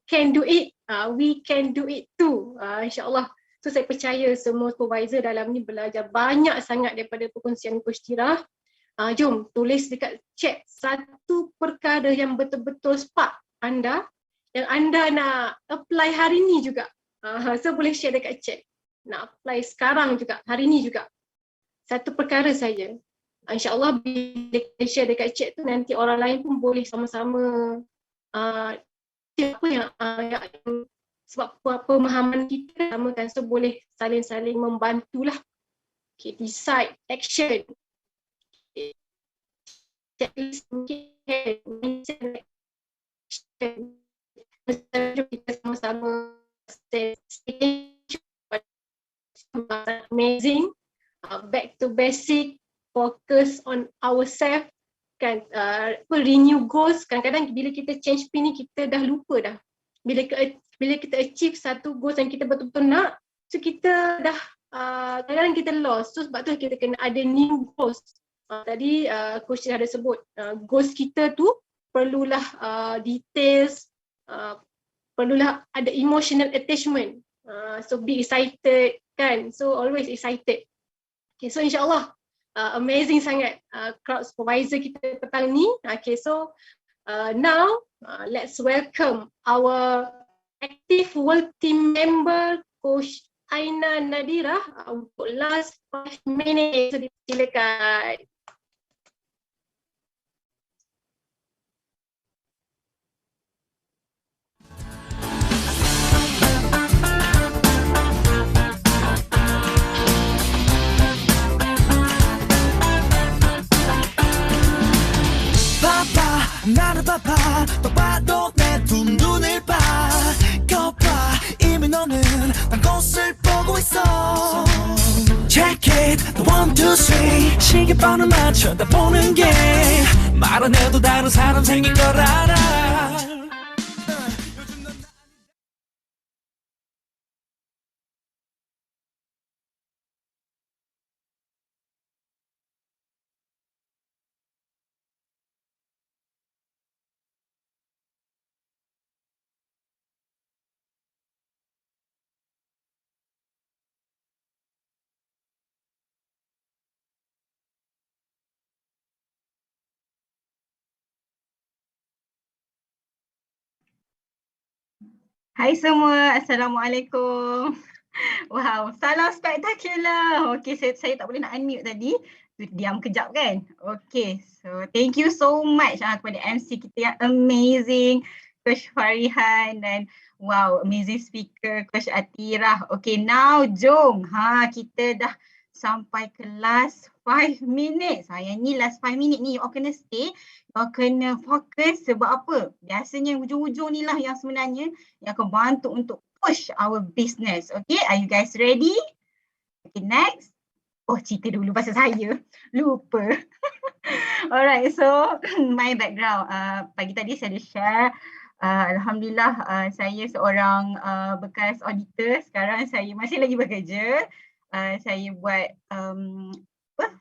can do it, we can do it too. InsyaAllah. So saya percaya semua supervisor dalam ni belajar banyak sangat daripada perkongsian Coach Tira. Jom tulis dekat chat satu perkara yang betul-betul spark anda, yang anda nak apply hari ni juga. So boleh share dekat chat. Nak apply sekarang juga, hari ni juga. Satu perkara saja. InsyaAllah bila kita share dekat chat tu, nanti orang lain pun boleh sama-sama apa yang sebab pemahaman kita sama kan, so boleh saling-saling membantulah. Okay, decide, action. Kita sama-sama amazing, back to basic, focus on ourselves kan, renew goals. Kadang-kadang bila kita change pin ni kita dah lupa dah. Bila kita achieve satu goals yang kita betul-betul nak, so kita dah kadang-kadang kita lost. So sebab tu kita kena ada new goals. Tadi Coach ada sebut goals kita tu perlulah details, perlulah ada emotional attachment. So be excited kan, so always excited. Okay, so insyaAllah amazing sangat crowd supervisor kita petang ni. Okay, so now let's welcome our active world team member Coach Aina Nadira untuk last 5 minutes. So silakan. 나는 바빠 똑바로 내 두 눈을 봐 거봐 이미 너는 난 곳을 보고 있어 Check it, the 1, 2, 3 시계번호 맞춰 다 보는 게 말 안 해도 다른 사람 생긴 걸 알아 Hai semua, Assalamualaikum. Wow, salam spektakular. Okay, saya tak boleh nak unmute tadi. Diam kejap kan? Okay, so thank you so much kepada MC kita yang amazing, Coach Farihan dan wow, amazing speaker Coach Atirah. Okay, now jom. Kita dah sampai ke last 5 minutes. Yang ni last 5 minutes ni you all kena stay. You all kena fokus sebab apa? Biasanya hujung-hujung ni lah yang sebenarnya yang akan bantu untuk push our business. Okay, are you guys ready? Okay, next. Oh, cerita dulu pasal saya. Lupa. Alright, so my background. Pagi tadi saya ada share. Alhamdulillah saya seorang bekas auditor. Sekarang saya masih lagi bekerja. Saya buat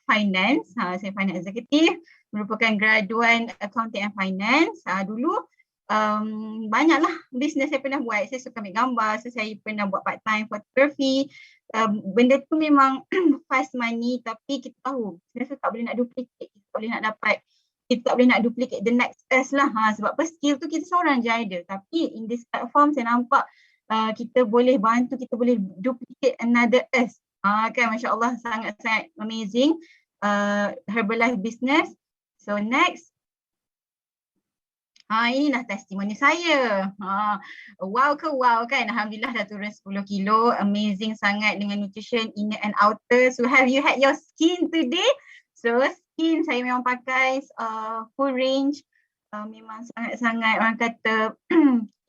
finance. Saya finance executive. Merupakan graduan accounting and finance. Dulu banyaklah bisnes saya pernah buat. Saya suka ambil gambar, so saya pernah buat part time photography. Benda tu memang fast money, tapi kita tahu sebenarnya tak boleh nak duplicate, kita tak boleh nak dapat, kita tak boleh nak duplicate the next us lah. Sebab apa, skill tu kita seorang je ada, tapi in this platform saya nampak kita boleh bantu, kita boleh duplicate another us. Kan, Masya Allah, sangat-sangat amazing Herbalife business. So next. Inilah testimoni saya. Wow ke wow kan? Alhamdulillah dah turun 10 kilo. Amazing sangat dengan nutrition inner and outer. So have you had your skin today? So skin saya memang pakai full range. Memang sangat-sangat orang kata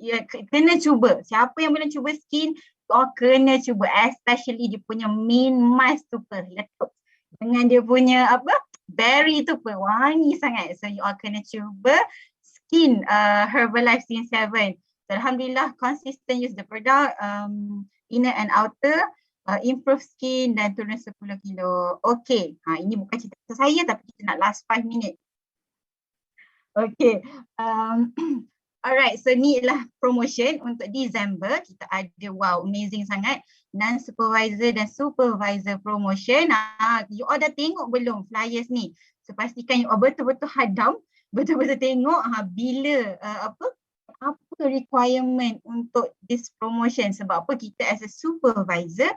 ya, kena cuba. Siapa yang belum cuba skin, kena cuba. Especially dia punya main mask tu letup. Dengan dia punya berry tu wangi sangat. So you all kena cuba skin Herbalife Skin 7. So, Alhamdulillah consistent use the product, inner and outer, improve skin dan turun 10 kilo. Okay, ini bukan cerita saya tapi kita nak last 5 minutes. Okay, alright, so ni adalah promotion untuk December. Kita ada wow, amazing sangat. Non-supervisor dan supervisor promotion. You all dah tengok belum flyers ni? So pastikan you all betul-betul hadam, betul-betul tengok bila apa requirement untuk this promotion. Sebab apa, kita as a supervisor,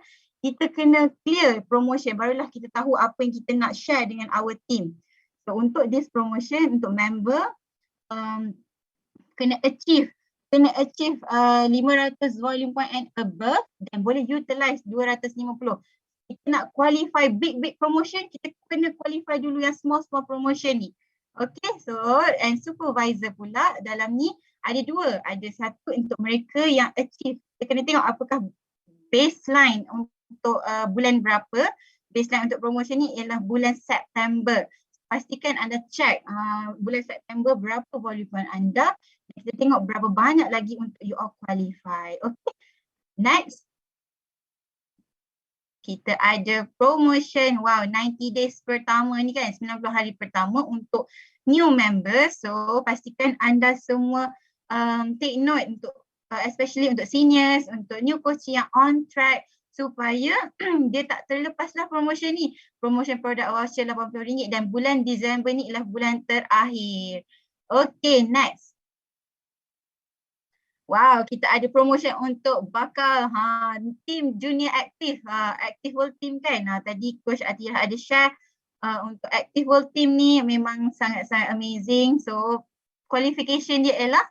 kita kena clear promotion, barulah kita tahu apa yang kita nak share dengan our team. So untuk this promotion, untuk member kena achieve 500 volume point and above dan boleh utilize 250. Kita nak qualify big promotion, kita kena qualify dulu yang small promotion ni. Okay, so and supervisor pula dalam ni ada dua. Ada satu untuk mereka yang achieve. Kita kena tengok apakah baseline untuk bulan berapa. Baseline untuk promotion ni ialah bulan September. Pastikan anda check bulan September berapa volume anda. Kita tengok berapa banyak lagi untuk you all qualify. Okay, next. Kita ada promotion, wow, 90 days pertama ni kan, 90 hari pertama untuk new members. So pastikan anda semua take note untuk especially untuk seniors, untuk new coach yang on track supaya dia tak terlepaslah promotion ni. Promotion produk voucher RM80 dan bulan Disember ni ialah bulan terakhir. Okay, next. Wow, kita ada promotion untuk bakal team junior aktif, active world team kan. Tadi Coach Atirah ada share untuk active world team ni memang sangat-sangat amazing. So qualification dia ialah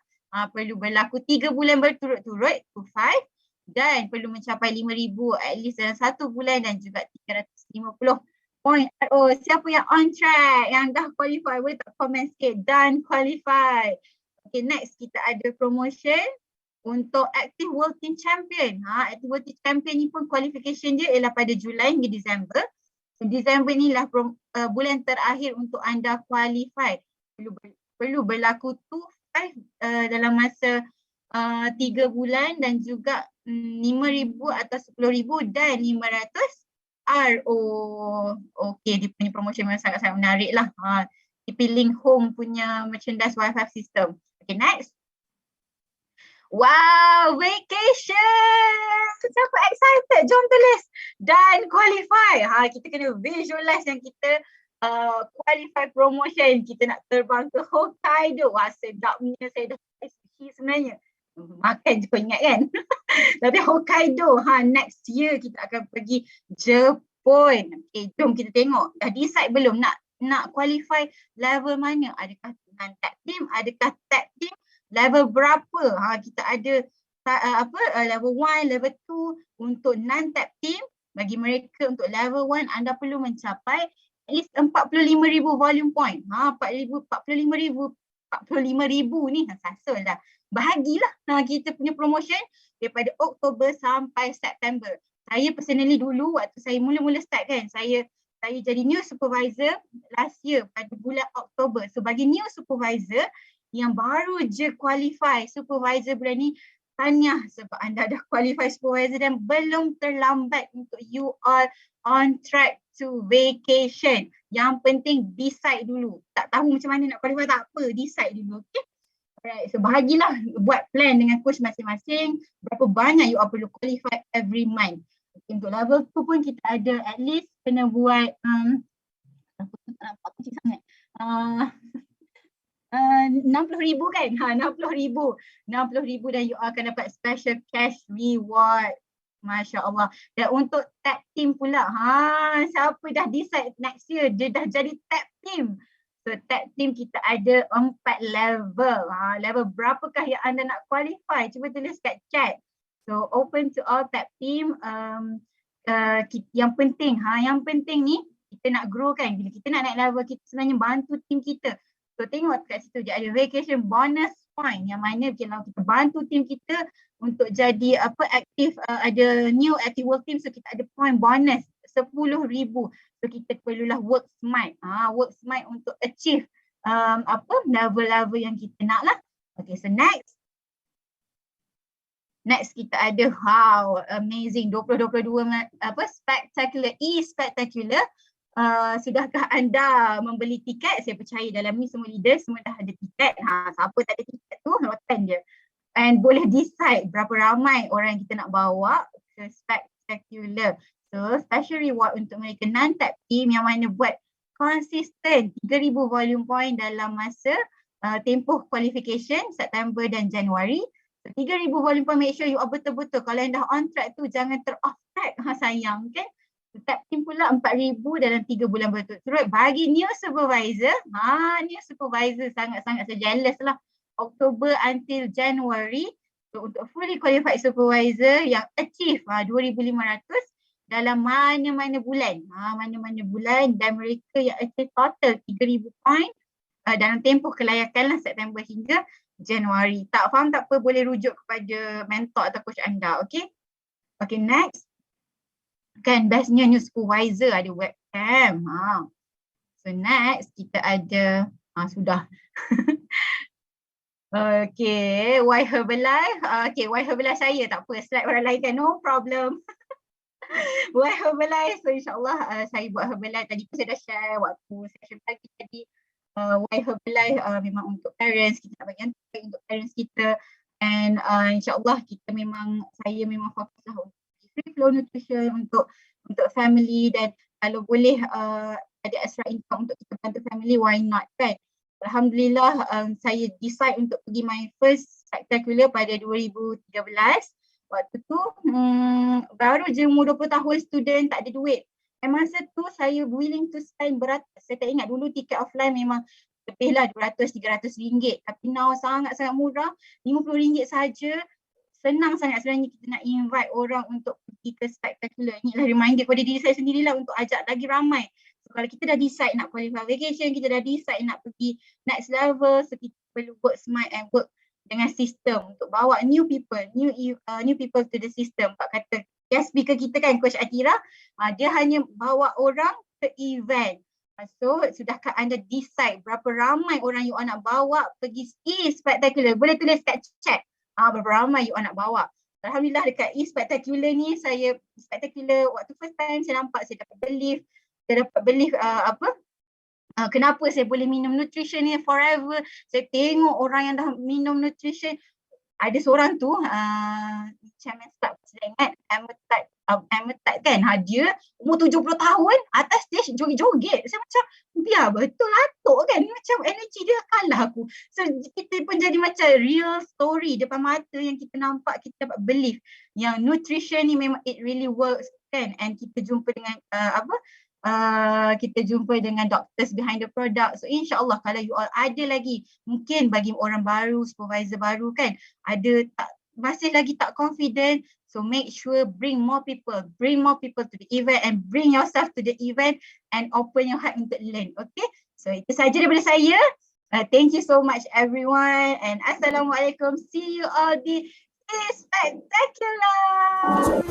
perlu berlaku 3 bulan berturut-turut to 5 dan perlu mencapai 5,000 at least dalam 1 bulan dan juga 350 point. Oh, siapa yang on track, yang dah qualify, boleh tak komen sikit, dan qualify. Okay, next kita ada promotion untuk Active World Team Champion. Active World Team Champion ni pun qualification dia ialah pada Julai hingga Disember. Disember ni lah bulan terakhir untuk anda qualify. Perlu berlaku 2-5 dalam masa 3 bulan dan juga 5,000 atau 10,000 dan 500 RO. Okay, dia punya promotion memang sangat-sangat menarik lah. Link home punya merchandise Wi-Fi system. Okay, next. Wow, vacation! Siapa excited? Jom tulis dan qualify. Kita kena visualize yang kita qualify promotion. Kita nak terbang ke Hokkaido. Wah, sedapnya, saya dah suci sebenarnya. Makan je kau ingat kan. Tapi Hokkaido, next year kita akan pergi Jepun. Okay, jom kita tengok. Dah decide belum nak qualify level mana? Adakah non-tag team? Adakah tag team? Level berapa? Kita ada level 1, level 2 untuk non-tag team. Bagi mereka untuk level 1 anda perlu mencapai at least 45,000 volume point. 45,000 ni sasul dah. Bahagilah kita punya promotion daripada Oktober sampai September. Saya personally dulu waktu saya mula-mula start kan, saya jadi new supervisor last year pada bulan Oktober. So bagi new supervisor yang baru je qualify supervisor bulan ni, tahniah sebab anda dah qualify supervisor dan belum terlambat untuk you all on track to vacation. Yang penting decide dulu. Tak tahu macam mana nak qualify tak apa, decide dulu. Okay? Alright, so bahagilah buat plan dengan coach masing-masing berapa banyak you all perlu qualify every month. Okay, untuk level 2 pun kita ada at least kena buat apa tu tak nampak kecil sangat. 60,000 kan? 60,000 dan you all akan dapat special cash reward. Masya Allah. Dan untuk tag team pula, siapa dah decide next year dia dah jadi tag team. So tag team kita ada 4 level. Level berapakah yang anda nak qualify? Cuba tulis kat chat. So open to all tag team. Yang penting ni kita nak grow kan. Bila kita nak naik level, kita sebenarnya bantu team kita. So tengok kat situ dia ada vacation bonus point yang mana kalau kita bantu team kita untuk jadi aktif, ada new active work team, so kita ada point bonus 10,000. So kita perlulah work smart. Work smart untuk achieve level-level yang kita nak lah. Okay, so next kita ada amazing 2022 spectacular e-spectacular. Sudahkah anda membeli tiket? Saya percaya dalam ni semua leader semua dah ada tiket. Siapa tak ada tiket tu notan je. And boleh decide berapa ramai orang yang kita nak bawa ke spectacular. So special reward untuk mereka non-tag team yang mana buat konsisten 3,000 volume point dalam masa tempoh qualification September dan Januari. So 3,000 volume point, make sure you are betul-betul. Kalau yang dah on track tu jangan ter-off track. Sayang kan. Tag team pula 4,000 dalam 3 bulan berturut-turut. Bagi new supervisor, new supervisor sangat-sangat saya jealous lah. Oktober until January. So untuk fully qualified supervisor yang achieve 2,500 dalam mana-mana bulan. Mana-mana bulan dan mereka yang achieve total 3,000 point dalam tempoh kelayakan lah September hingga Januari. Tak faham tak apa, boleh rujuk kepada mentor atau coach anda. Okay. Okay, next. Kan bestnya new supervisor ada webcam. So next kita ada sudah. Okay, why Herbalife? Okay, why Herbalife saya tak apa, slide orang lain kan, no problem. Why Herbalife? So insyaAllah saya buat Herbalife tadi pun saya dah share waktu session pagi tadi. Why Herbalife memang untuk parents, kita nak bagi yang terbaik untuk parents kita. And insyaAllah saya memang fokus lah untuk free flow nutrition untuk family, dan kalau boleh ada extra income untuk kita bantu family, why not kan. Alhamdulillah saya decide untuk pergi my first spectacular pada 2013. Waktu tu baru je umur 20 tahun, student, tak ada duit. Dan masa tu saya willing to spend beratus. Saya tak ingat dulu tiket offline memang lebih lah 200-300 ringgit. Tapi now sangat-sangat murah, RM50 saja. Senang sangat sebenarnya kita nak invite orang untuk pergi ke spectacular. Inilah reminder kepada diri saya sendirilah untuk ajak lagi ramai. So, kalau kita dah decide nak qualify vacation, kita dah decide nak pergi next level, so kita perlu work smart and work dengan sistem untuk bawa new people to the system. Pak kata guest speaker kita kan, Coach Atira, dia hanya bawa orang ke event. So sudahkah anda decide berapa ramai orang you nak bawa pergi e-spectacular? Boleh tulis kat chat berapa ramai you nak bawa. Alhamdulillah dekat e-spectacular ni, saya spectacular waktu first time saya nampak, saya dapat belief. Kenapa saya boleh minum nutrition ni forever. Saya tengok orang yang dah minum nutrition ada seorang tu Chairman Club, saya ingat Ametat kan, dia umur 70 tahun atas stage joget-joget. Saya macam biar betul atuk kan, macam energy dia kalah aku. So kita pun jadi macam real story depan mata yang kita nampak, kita dapat believe yang nutrition ni memang it really works kan. And kita jumpa dengan kita jumpa dengan doctors behind the product. So insyaAllah kalau you all ada lagi, mungkin bagi orang baru, supervisor baru kan, masih lagi tak confident, so make sure bring more people to the event and bring yourself to the event and open your heart untuk learn. Okay, so itu saja daripada saya. Thank you so much everyone and Assalamualaikum. See you all di Spectacular.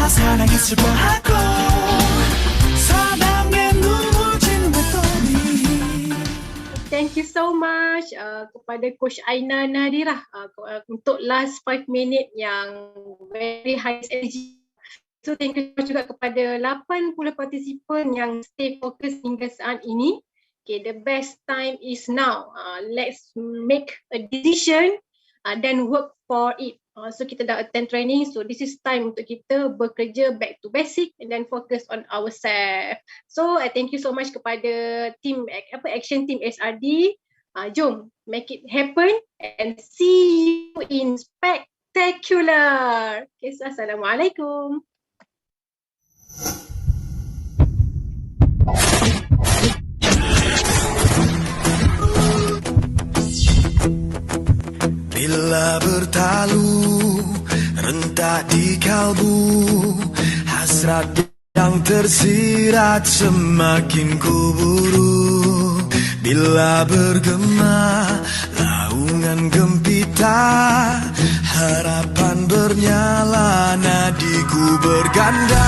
사랑이 슬퍼하고 사랑에 눈물 짓는 외톨이. Thank you so much kepada Coach Aina Nadirah untuk last 5 minute yang very high energy. So thank you juga kepada 80 partisipan yang stay fokus hingga saat ini. Okay, the best time is now. Let's make a decision then work for it. So kita dah attend training, so this is time untuk kita bekerja back to basic and then focus on ourselves. So I thank you so much kepada team action team SRD. Jom make it happen and see you in Spectacular. Okay, so Assalamualaikum. Bila bertalu rentak di kalbu, hasrat yang tersirat semakin kuburu. Bila bergema laungan gempita, harapan bernyala, nadiku berganda.